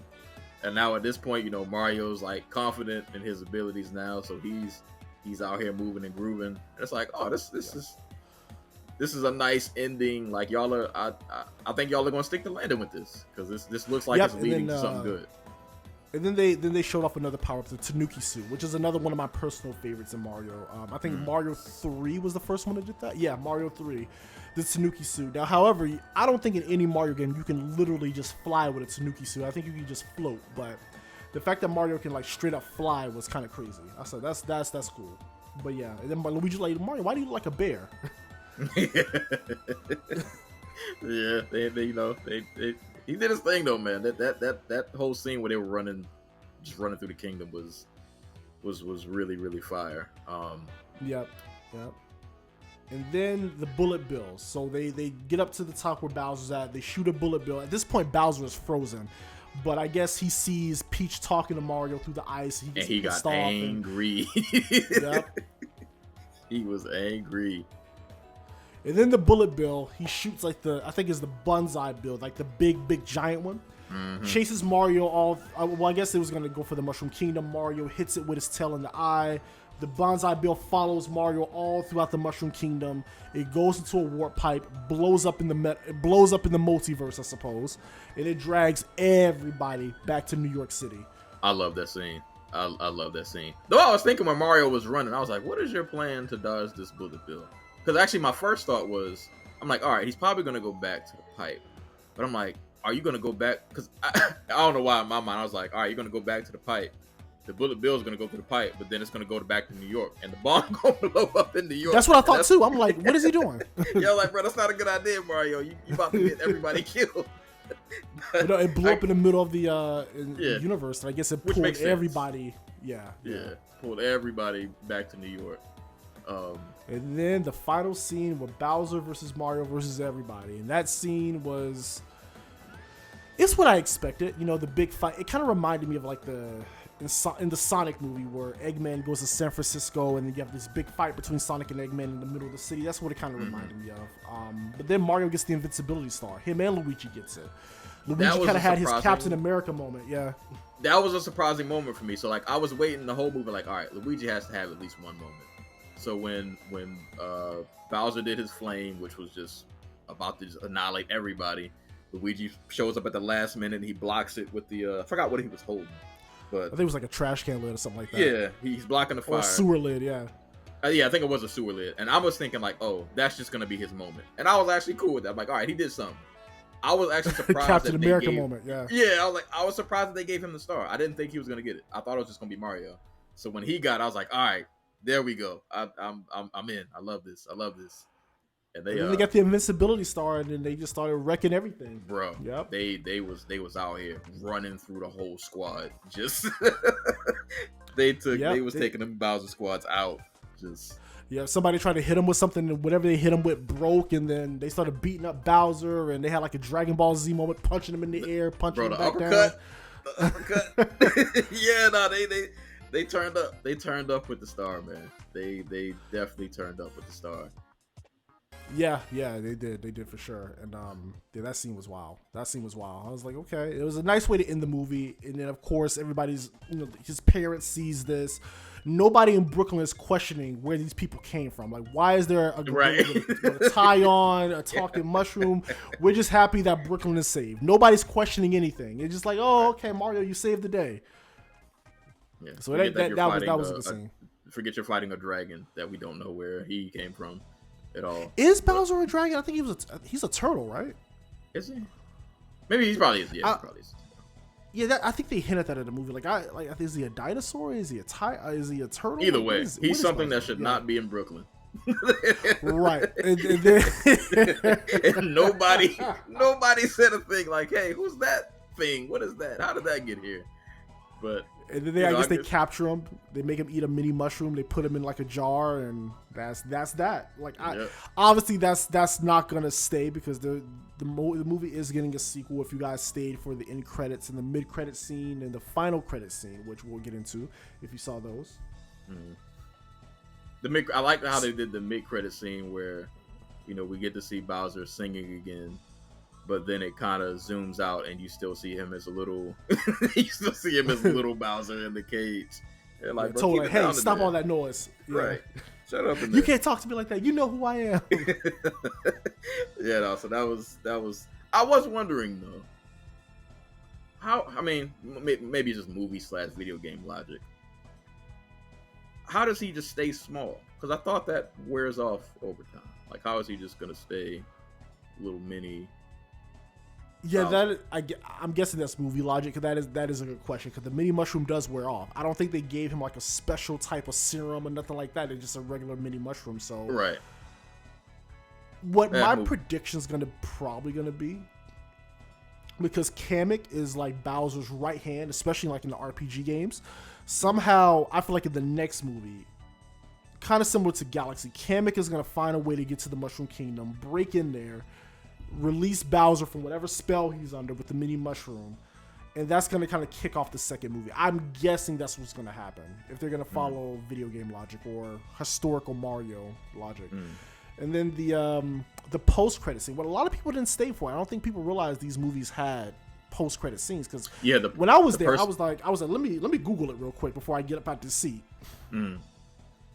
And now at this point, you know, Mario's like confident in his abilities now, so he's out here moving and grooving. And it's like, oh, this is a nice ending. Like y'all are, I think y'all are gonna stick to landing with this because this looks like it's leading to something good. And then they showed off another power up, the Tanuki suit, which is another one of my personal favorites in Mario. I think Mario 3 was the first one that did that. Yeah, Mario 3, the Tanuki suit. Now, however, I don't think in any Mario game you can literally just fly with a Tanuki suit. I think you can just float, but the fact that Mario can like straight up fly was kind of crazy. I said that's cool. But yeah, and then Luigi's like, Mario, why do you look like a bear? Yeah, they he did his thing though, man. That whole scene where they were running through the kingdom was really, really fire. Yep. And then the bullet bills. So they get up to the top where Bowser's at. They shoot a bullet bill. At this point, Bowser is frozen, but I guess he sees Peach talking to Mario through the ice. He got angry. Yep. He was angry. And then the bullet bill, he shoots like I think it's the bonsai bill, like the big giant one. Mm-hmm. Chases Mario off. Well, I guess it was going to go for the Mushroom Kingdom. Mario hits it with his tail in the eye. The bonsai bill follows Mario all throughout the Mushroom Kingdom. It goes into a warp pipe, blows up in the multiverse, I suppose, and it drags everybody back to New York City. I love that scene. I love that scene. Though I was thinking when Mario was running, I was like, what is your plan to dodge this bullet bill? Because actually my first thought was, I'm like, all right, he's probably going to go back to the pipe. But I'm like, are you going to go back? Because I don't know why in my mind I was like, all right, you're going to go back to the pipe. The bullet bill is going to go to the pipe, but then it's going to go back to New York. And the bomb going to blow up in New York. That's what I thought too. I'm like, what is he doing? Yo, like, bro, that's not a good idea, Mario. You about to get everybody killed. It blew up in the middle of the universe. And I guess it pulled everybody. Yeah. Pulled everybody back to New York. And then the final scene with Bowser versus Mario versus everybody. And that scene it's what I expected. You know, the big fight. It kind of reminded me of like in the Sonic movie where Eggman goes to San Francisco and then you have this big fight between Sonic and Eggman in the middle of the city. That's what it kind of reminded me of. But then Mario gets the invincibility star. Him and Luigi gets it. Luigi kind of had his Captain America moment. Yeah. That was a surprising moment for me. So like I was waiting the whole movie like, all right, Luigi has to have at least one moment. So when Bowser did his flame, which was just about to just annihilate everybody, Luigi shows up at the last minute and he blocks it with the I forgot what he was holding. But I think it was like a trash can lid or something like that. Yeah, he's blocking the fire. Or a sewer lid, yeah. Yeah, I think it was a sewer lid. And I was thinking like, oh, that's just going to be his moment. And I was actually cool with that. I'm like, all right, he did something. I was actually surprised Captain America moment, yeah. Yeah, I was surprised that they gave him the star. I didn't think he was going to get it. I thought it was just going to be Mario. So when he got it, I was like, all right, there we go. I'm in. I love this. And then they got the invincibility star, and then they just started wrecking everything. Bro, yep. They was out here running through the whole squad. Just they was taking them Bowser squads out. Just somebody tried to hit him with something, and whatever they hit him with broke, and then they started beating up Bowser, and they had like a Dragon Ball Z moment, punching him in the air, punching him back down. The uppercut. Yeah, no, they turned up. They turned up with the star, man. They definitely turned up with the star. Yeah, yeah, they did. They did for sure. And yeah, that scene was wild. That scene was wild. I was like, okay, it was a nice way to end the movie. And then of course everybody's, his parents sees this. Nobody in Brooklyn is questioning where these people came from. Like, why is there a gorilla Right. with a tie on, a talking mushroom? We're just happy that Brooklyn is saved. Nobody's questioning anything. It's just like, oh, okay, Mario, you saved the day. Yeah. So Forget that was a good scene. Forget you're fighting a dragon that we don't know where he came from at all. Is Bowser a dragon? I think he's a turtle, right? Is he? Maybe he's probably is. Yeah, he probably is. Yeah, I think they hint at that in the movie. Like, I think, is he a dinosaur? Is he is he a turtle? Either way, he's something that should not be in Brooklyn. Right. And nobody said a thing like, "Hey, who's that thing? What is that? How did that get here?" But and then I guess they capture him. They make him eat a mini mushroom. They put him in like a jar, and that's that. Like, obviously that's not gonna stay because the movie is getting a sequel. If you guys stayed for the end credits and the mid credit scene and the final credit scene, which we'll get into if you saw those. Mm-hmm. I like how they did the mid credit scene where, we get to see Bowser singing again. But then it kind of zooms out, and you still see him as a little, little Bowser in the cage. And like, told like, hey, stop all that noise. Yeah. Right, shut up. You can't talk to me like that. You know who I am. Yeah, no, so that was. I was wondering though, how? I mean, maybe it's just movie/video game logic. How does he just stay small? Because I thought that wears off over time. Like, how is he just gonna stay little mini? Yeah, I'm guessing that's movie logic. Because that is a good question. Because the mini mushroom does wear off. I don't think they gave him like a special type of serum or nothing like that. It's just a regular mini mushroom. So right. What my prediction's probably gonna be, because Kamek is like Bowser's right hand, especially like in the RPG games. Somehow, I feel like in the next movie, kind of similar to Galaxy, Kamek is gonna find a way to get to the Mushroom Kingdom, break in there, release Bowser from whatever spell he's under with the mini mushroom, and that's going to kind of kick off the second movie. I'm guessing that's what's going to happen if they're going to follow video game logic or historical Mario logic. And then the post-credit scene, what a lot of people didn't stay for. I don't think people realized these movies had post-credit scenes, because when I was there, I was like, let me Google it real quick before I get up out this seat.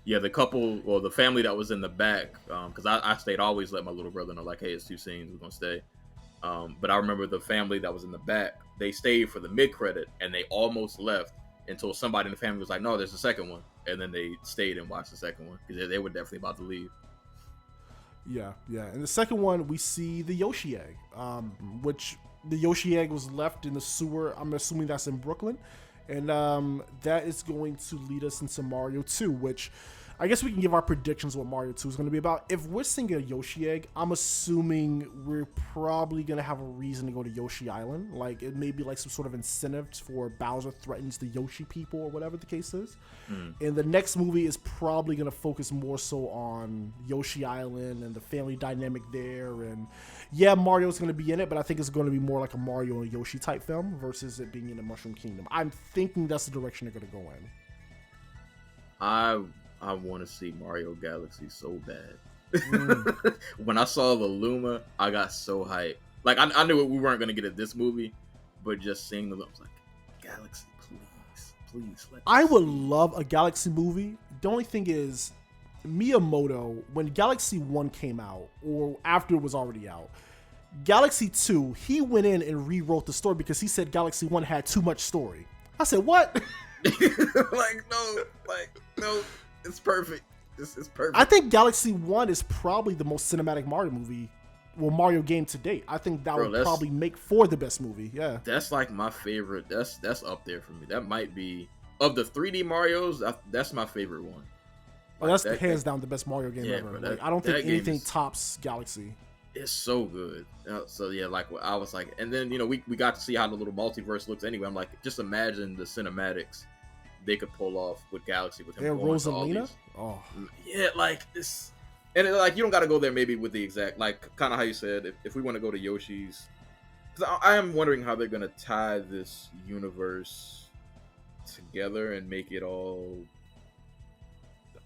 Yeah, the couple, or the family that was in the back, because I stayed, always let my little brother know, like, hey, it's 2 scenes, we're going to stay. But I remember the family that was in the back, they stayed for the mid-credit, and they almost left until somebody in the family was like, no, there's a second one. And then they stayed and watched the second one, because they were definitely about to leave. Yeah. And the second one, we see the Yoshi egg, which the Yoshi egg was left in the sewer. I'm assuming that's in Brooklyn. And that is going to lead us into Mario 2, which I guess we can give our predictions what Mario 2 is going to be about. If we're seeing a Yoshi egg, I'm assuming we're probably going to have a reason to go to Yoshi Island. Like, it may be like some sort of incentive for Bowser threatens the Yoshi people or whatever the case is. And the next movie is probably going to focus more so on Yoshi Island and the family dynamic there. And yeah, Mario's going to be in it, but I think it's going to be more like a Mario and Yoshi type film versus it being in the Mushroom Kingdom. I'm thinking that's the direction they're going to go in. I want to see Mario Galaxy so bad. When I saw the Luma, I got so hyped. Like, I knew we weren't going to get it this movie, but just seeing the Luma, I was like, Galaxy, please. I would love a Galaxy movie. The only thing is, Miyamoto, when Galaxy 1 came out, or after it was already out, Galaxy 2, he went in and rewrote the story because he said Galaxy 1 had too much story. I said, what? No. It's perfect. It's perfect. I think Galaxy 1 is probably the most cinematic Mario movie, Mario game to date. I think that would probably make for the best movie. Yeah. That's like my favorite. That's up there for me. That might be, of the 3D Marios, that's my favorite one. Like, that's hands down the best Mario game ever. Bro, I don't think anything tops Galaxy. It's so good. So yeah, like I was like, and then we got to see how the little multiverse looks anyway. I'm like, just imagine the cinematics they could pull off with Galaxy with him. And Rosalina? Oh. Yeah, like this. And like, you don't got to go there maybe with the exact, like, kind of how you said, if we want to go to Yoshi's. Because I am wondering how they're going to tie this universe together and make it all,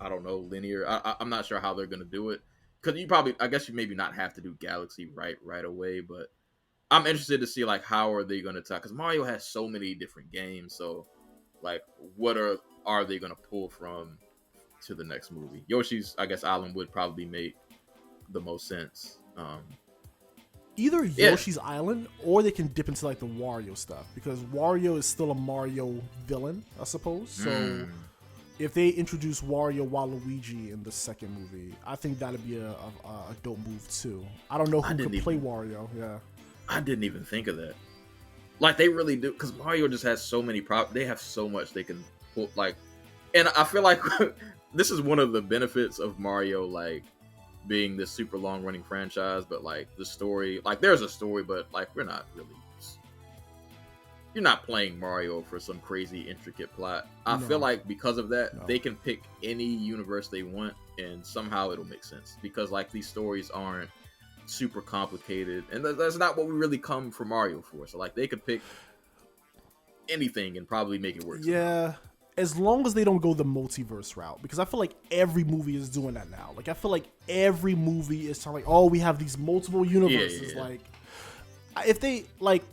I don't know, linear. I'm not sure how they're going to do it. because I guess you maybe not have to do Galaxy right away, but I'm interested to see like how are they going to talk, because Mario has so many different games. So like, what are they going to pull from to the next movie? Yoshi's, I guess, Island would probably make the most sense. Either Yeah. Yoshi's Island, or they can dip into like the Wario stuff, because Wario is still a Mario villain, I suppose. So if they introduce Wario Waluigi in the second movie, I think that'd be a dope move too. I don't know who could play Wario. Yeah, I didn't even think of that. Like, they really do, because Mario just has so many they have so much they can pull. Like, and I feel like this is one of the benefits of Mario, like, being this super long running franchise, but like the story, like there's a story, but like you're not playing Mario for some crazy intricate plot. I feel like because of that, they can pick any universe they want and somehow it'll make sense, because like these stories aren't super complicated, and that's not what we really come for Mario for. So like they could pick anything and probably make it work. Yeah. As long as they don't go the multiverse route, because I feel like every movie is doing that now. Like, I feel like every movie is telling, like, oh, we have these multiple universes. Like, if they, like,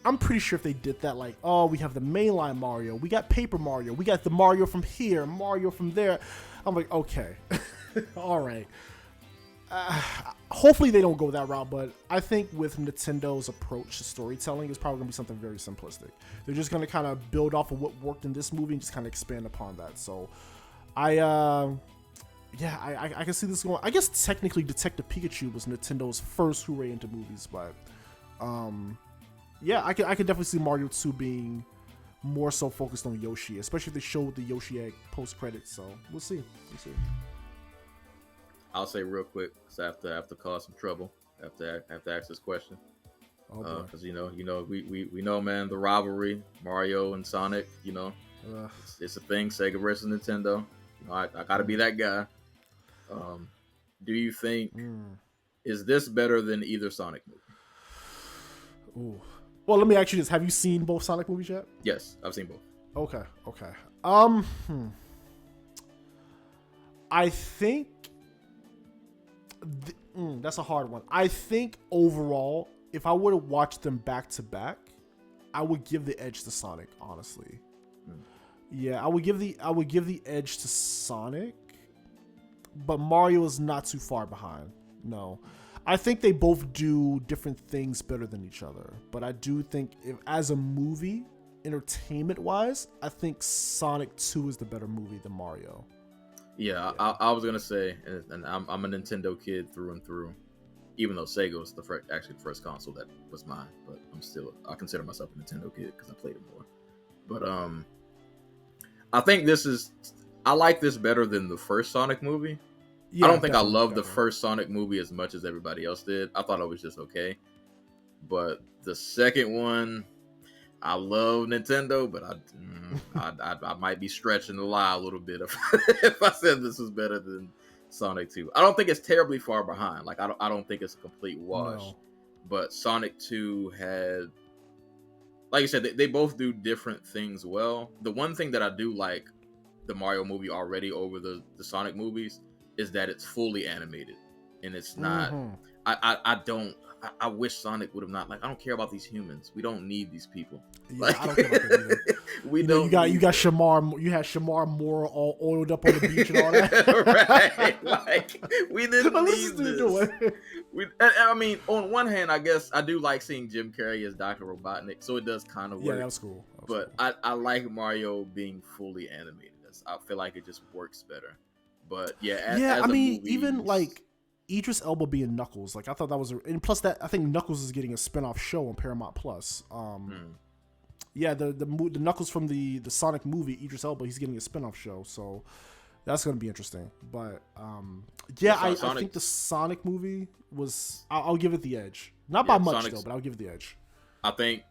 I'm pretty sure if they did that, like, oh, we have the mainline Mario, we got Paper Mario, we got the Mario from here, Mario from there. I'm like, okay, all right. Hopefully they don't go that route, but I think with Nintendo's approach to storytelling, it's probably going to be something very simplistic. They're just going to kind of build off of what worked in this movie and just kind of expand upon that. So I can see this going. I guess technically Detective Pikachu was Nintendo's first foray into movies, but I can definitely see Mario 2 being more so focused on Yoshi, especially if they show the Yoshi egg post credits. So we'll see. I'll say real quick, because I have to cause some trouble. I have to ask this question. Because we know, man, the rivalry, Mario and Sonic. It's a thing. Sega versus Nintendo. I got to be that guy. Do you think is this better than either Sonic movie? Ooh. Well, let me ask you this: have you seen both Sonic movies yet? Yes, I've seen both. Okay. I think. That's a hard one. I think overall, if I were to watch them back to back, I would give the edge to Sonic. Honestly, yeah, I would give the edge to Sonic, but Mario is not too far behind. No, I think they both do different things better than each other. But I do think, if as a movie, entertainment wise, I think Sonic 2 is the better movie than Mario. Yeah, I was gonna say, and I'm a Nintendo kid through and through, even though Sega was the first console that was mine. But I consider myself a Nintendo kid because I played it more. But I think I like this better than the first Sonic movie. Yeah, I don't think I loved the first Sonic movie as much as everybody else did. I thought it was just okay. But the second one, I love Nintendo, but I might be stretching the lie a little bit if I said this was better than Sonic 2. I don't think it's terribly far behind. Like, I don't think it's a complete wash. No. But Sonic 2 had, like you said, they both do different things well. The one thing that I do like the Mario movie already over the Sonic movies is that it's fully animated, and it's not. I wish Sonic would have not. Like, I don't care about these humans. We don't need these people. Yeah, like, I don't care about that either. You got Shamar. You had Shamar Moore all oiled up on the beach and all that. Right? Like, we didn't need this. I mean, on one hand, I guess I do like seeing Jim Carrey as Dr. Robotnik, so it does kind of work. Yeah, that was cool. I like Mario being fully animated. I feel like it just works better. But yeah, I mean, even like Idris Elba being Knuckles, like I thought that was, and plus that I think Knuckles is getting a spinoff show on Paramount Plus. Yeah, the Knuckles from the Sonic movie, Idris Elba, he's getting a spinoff show, so that's gonna be interesting. But I think the Sonic movie was, I'll give it the edge, not by much though, but I'll give it the edge. I think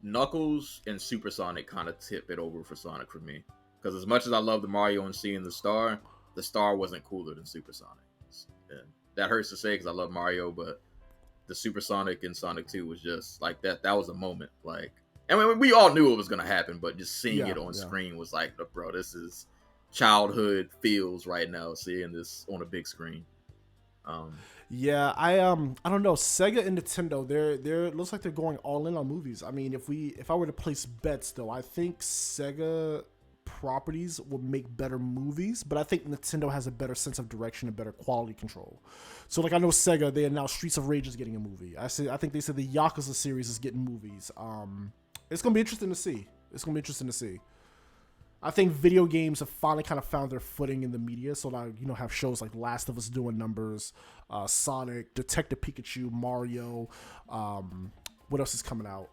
Knuckles and Super Sonic kind of tip it over for Sonic for me, because as much as I love the Mario and seeing the star wasn't cooler than Super Sonic. And that hurts to say because I love Mario, but the Super Sonic in Sonic 2 was just like that. That was a moment. Like, I mean, we all knew it was going to happen, but just seeing it on screen was like, bro, this is childhood feels right now, seeing this on a big screen. Um, Yeah, I don't know. Sega and Nintendo, they're it looks like they're going all in on movies. I mean, if I were to place bets though, I think Sega properties will make better movies, but I think Nintendo has a better sense of direction and better quality control. So like I know Sega, they announced Streets of Rage is getting a movie. I think they said the Yakuza series is getting movies. It's gonna be interesting to see. It's gonna be interesting to see. I think video games have finally kind of found their footing in the media. So now, have shows like Last of Us doing numbers, Sonic, Detective Pikachu, Mario. What else is coming out?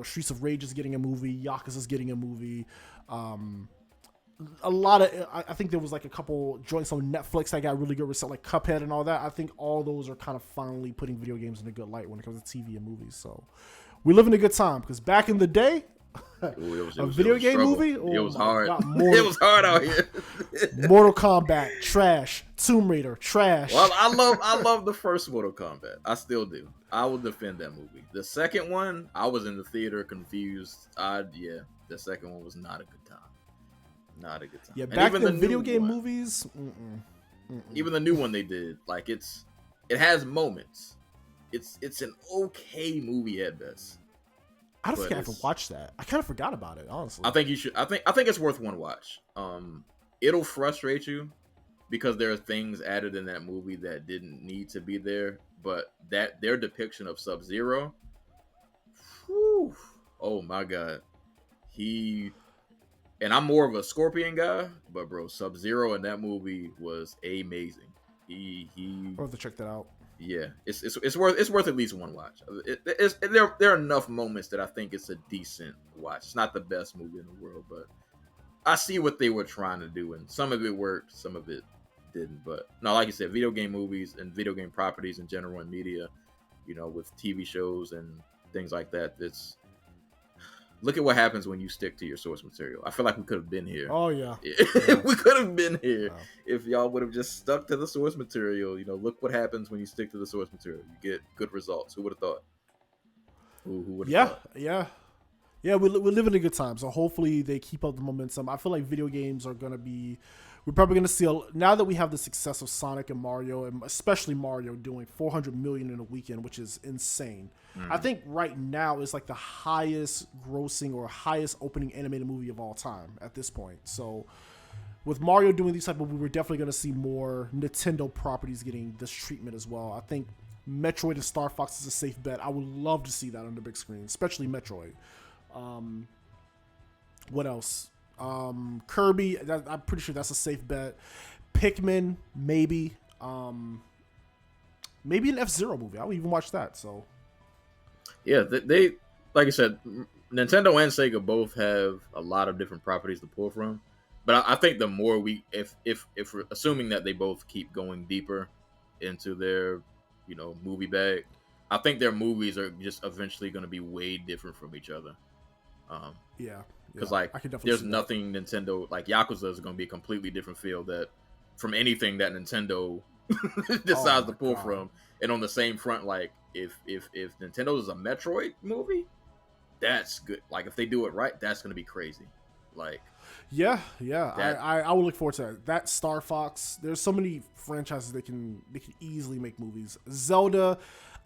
Streets of Rage is getting a movie. Yakuza is getting a movie. A lot of, I think there was like a couple joints on Netflix that got really good results, like Cuphead and all that. I think all those are kind of finally putting video games in a good light when it comes to TV and movies. So we live in a good time because back in the day, a video game movie? It was hard. God, It was hard out here. Mortal Kombat, trash. Tomb Raider, trash. Well, I love the first Mortal Kombat. I still do. I will defend that movie. The second one, I was in the theater confused. The second one was not a good time. Not a good time. Yeah, back in the video game movies. Even the new one they did, like it has moments. It's an okay movie at best. I don't think I ever watched that. I kind of forgot about it, honestly. I think you should. I think it's worth one watch. It'll frustrate you because there are things added in that movie that didn't need to be there, but their depiction of Sub-Zero, oh my god, and I'm more of a Scorpion guy, but bro, Sub-Zero in that movie was amazing. I'll have to check that out. Yeah, it's worth at least one watch. There are enough moments that I think it's a decent watch. It's not the best movie in the world, but I see what they were trying to do, and some of it worked, some of it didn't. But no, like you said, video game movies and video game properties in general and media, with TV shows and things like that. Look at what happens when you stick to your source material. I feel like we could have been here. Oh, yeah. We could have been here if y'all would have just stuck to the source material. Look what happens when you stick to the source material. You get good results. Who would have thought? Who would have thought? Yeah, we live in a good time. So hopefully they keep up the momentum. I feel like video games are going to be... We're probably going to see... now that we have the success of Sonic and Mario, and especially Mario doing $400 million in a weekend, which is insane. I think right now is like the highest grossing or highest opening animated movie of all time at this point. So with Mario doing these type of movies, we're definitely going to see more Nintendo properties getting this treatment as well. I think Metroid and Star Fox is a safe bet. I would love to see that on the big screen, especially Metroid. What else? Kirby, I'm pretty sure that's a safe bet. Pikmin, maybe. Maybe an F-Zero movie. I would even watch that. So, yeah, they like I said, Nintendo and Sega both have a lot of different properties to pull from. But I think the more if we're assuming that they both keep going deeper into their, movie bag, I think their movies are just eventually going to be way different from each other. Because there's nothing Nintendo, like Yakuza is going to be a completely different feel from anything that Nintendo decides to pull from. And on the same front, like if Nintendo is a Metroid movie, that's good. Like if they do it right, that's going to be crazy. Like I will look forward to that. That Star Fox, there's so many franchises they can easily make movies. Zelda,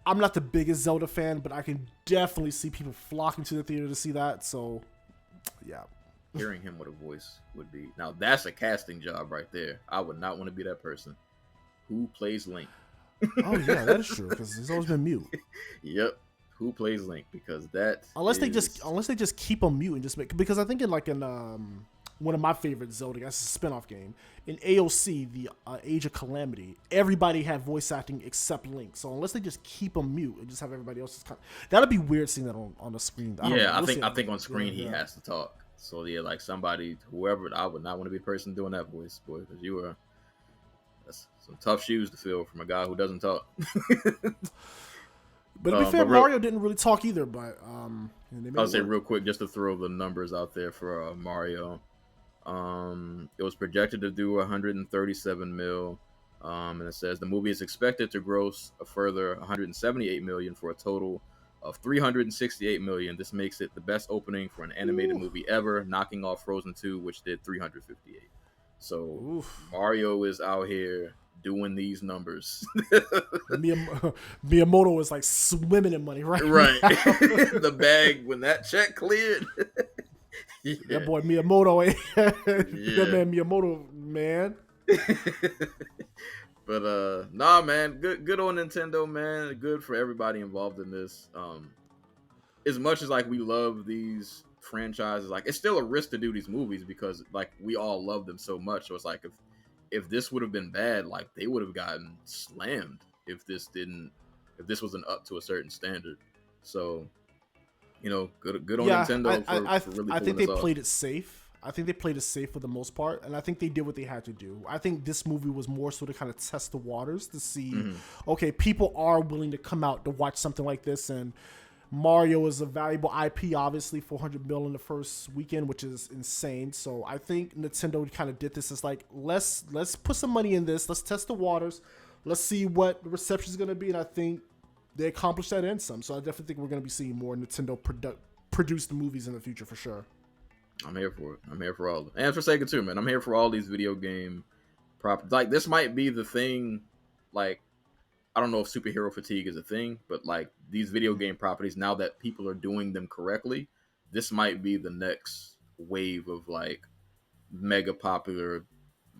I'm not the biggest Zelda fan, but I can definitely see people flocking to the theater to see that. So, yeah. Hearing him with a voice would be... Now, that's a casting job right there. I would not want to be that person. Who plays Link? Oh, yeah, that is true, because he's always been mute. Yep. Who plays Link? Because unless they just keep him mute and just make... Because I think in one of my favorite Zelda, that's a spin-off game. In AOC, the Age of Calamity, everybody had voice acting except Link. So unless they just keep him mute and just have everybody else, that'd be weird seeing that on the screen. I think on screen he has to talk. So yeah, like somebody, whoever, I would not want to be a person doing that voice, boy, because that's some tough shoes to fill from a guy who doesn't talk. But to be fair, Mario didn't really talk either. But I'll say real quick, just to throw the numbers out there for Mario. It was projected to do 137 mil, and it says the movie is expected to gross a further 178 million for a total of 368 million. This makes it the best opening for an animated movie ever, knocking off Frozen 2, which did 358. So Mario is out here doing these numbers. Miyamoto is like swimming in money right Right. now. The bag, when that check cleared. Yeah. That boy Miyamoto, Yeah. that man Miyamoto, man. But nah, man, good on Nintendo, man. Good for everybody involved in this. As much as like we love these franchises, like it's still a risk to do these movies because like we all love them so much. So it's like if this would have been bad, like they would have gotten slammed if this wasn't up to a certain standard. So, you know, good on Nintendo for really I think they pulling this played it safe. I think they played it safe for the most part, and I think they did what they had to do. I think this movie was more so to kind of test the waters to see, okay, people are willing to come out to watch something like this, and Mario is a valuable IP, obviously, $400 million in the first weekend, which is insane. So I think Nintendo kind of did this as like, let's put some money in this, let's test the waters, let's see what the reception is going to be, and I think they accomplished that and some. So I definitely think we're going to be seeing more Nintendo produced movies in the future for sure. I'm here for it. I'm here for all of it. And for Sega too, man. I'm here for all these video game properties. Like, this might be the thing, like, I don't know if superhero fatigue is a thing, but, like, these video game properties, now that people are doing them correctly, this might be the next wave of, like, mega popular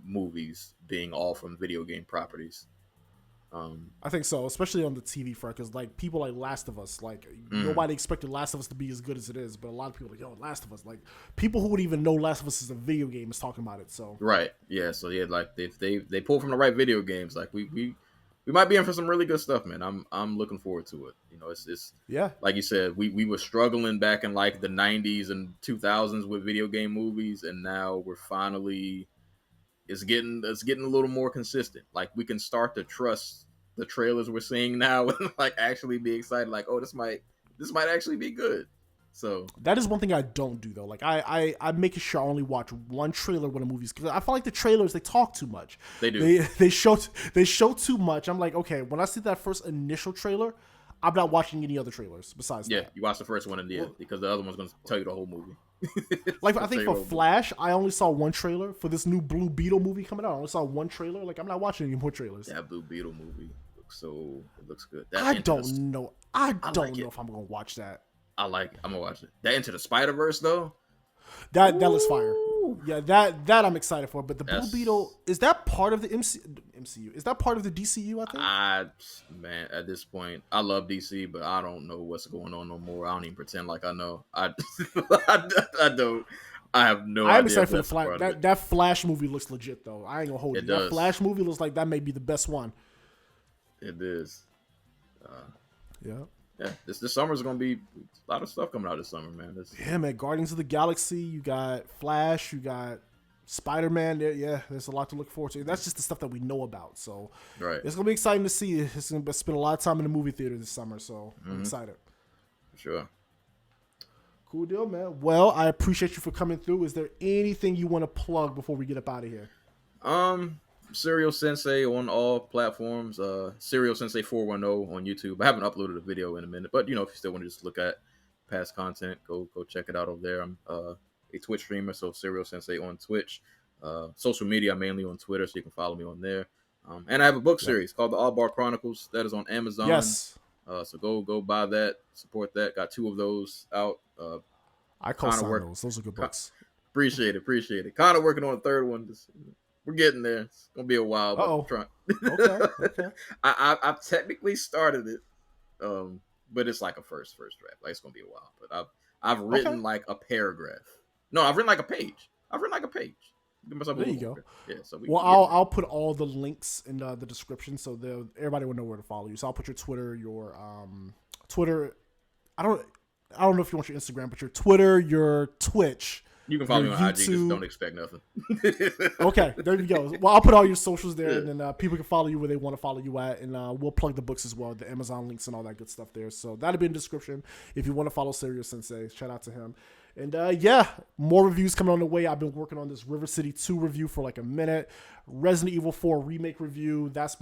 movies being all from video game properties. I think so, especially on the TV front, because like people like Last of Us, like nobody expected Last of Us to be as good as it is, but a lot of people are like, yo, Last of Us, like people who would even know Last of Us is a video game is talking about it. So right, yeah, so yeah, like if they pull from the right video games, like we might be in for some really good stuff, man. I'm looking forward to it. You know, it's yeah, like you said, we were struggling back in like the 90s and 2000s with video game movies, and now we're finally it's getting a little more consistent. Like we can start to trust the trailers we're seeing now and like actually be excited, like, oh, this might actually be good. So that is one thing I don't do though. Like I'm making sure I only watch one trailer when a movie's, because I feel like the trailers, they talk too much. They do. They show too much. I'm like, okay, when I see that first initial trailer, I'm not watching any other trailers besides that. Yeah, you watch the first one in the end because the other one's going to tell you the whole movie. Like I think for Flash, I only saw one trailer. For this new Blue Beetle movie coming out, I only saw one trailer. Like I'm not watching any more trailers. That Blue Beetle movie looks good. I don't know if I'm gonna watch that. I like it. I'm gonna watch it. That Into the Spider-Verse though. That looks fire. Yeah, that I'm excited for. But the Blue Beetle, is that part of the MCU? Is that part of the DCU? I think. Man, at this point, I love DC, but I don't know what's going on no more. I don't even pretend like I know. I don't. I have no idea. I'm excited for the Flash. That Flash movie looks legit though. I ain't gonna hold you. That Flash movie looks like that may be the best one. It is. Yeah. Yeah, this summer is going to be a lot of stuff coming out this summer, man. Yeah, man. Guardians of the Galaxy. You got Flash. You got Spider-Man. Yeah, there's a lot to look forward to. That's just the stuff that we know about. So right, it's going to be exciting to see. It's going to spend a lot of time in the movie theater this summer. So I'm excited. For sure. Cool deal, man. Well, I appreciate you for coming through. Is there anything you want to plug before we get up out of here? Serial Sensei on all platforms. Serial Sensei 410 on YouTube. I haven't uploaded a video in a minute, but you know, if you still want to just look at past content, go check it out over there. I'm a Twitch streamer, so Serial Sensei on Twitch. Social media, mainly on Twitter, so you can follow me on there. And I have a book series called The All Bar Chronicles that is on Amazon. Yes. So go buy that, support that. Got 2 of those out. I co-sign those. Those are good books. Appreciate it. Kind of working on a third one. We're getting there. It's gonna be a while, but I'm trying. Okay. I've technically started it, but it's like a first draft. Like it's gonna be a while. But I've written like a paragraph. No, I've written like a page. Give myself there you go. Yeah. So I'll put all the links in the description so everybody will know where to follow you. So I'll put your Twitter, your Twitter. I don't know if you want your Instagram, but your Twitter, your Twitch. You can follow me on YouTube. IG, just don't expect nothing. Okay, there you go. Well, I'll put all your socials there, and then people can follow you where they want to follow you at, and we'll plug the books as well, the Amazon links and all that good stuff there. So that'll be in the description if you want to follow Serial Sensei. Shout out to him. And yeah, more reviews coming on the way. I've been working on this River City 2 review for like a minute. Resident Evil 4 remake review. That's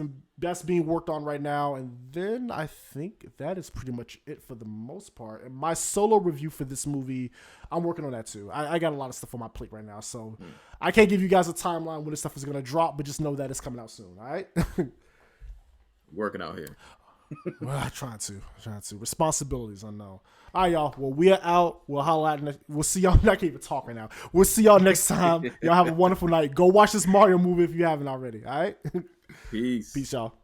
being worked on right now. And then I think that is pretty much it for the most part. And my solo review for this movie, I'm working on that too. I got a lot of stuff on my plate right now. So I can't give you guys a timeline when this stuff is going to drop, but just know that it's coming out soon. All right? Working out here. Well, trying to. Responsibilities, I know. All right, y'all. Well, we are out. We'll holla at. We'll see y'all. I can't even talk right now. We'll see y'all next time. Y'all have a wonderful night. Go watch this Mario movie if you haven't already. All right. Peace. Peace, y'all.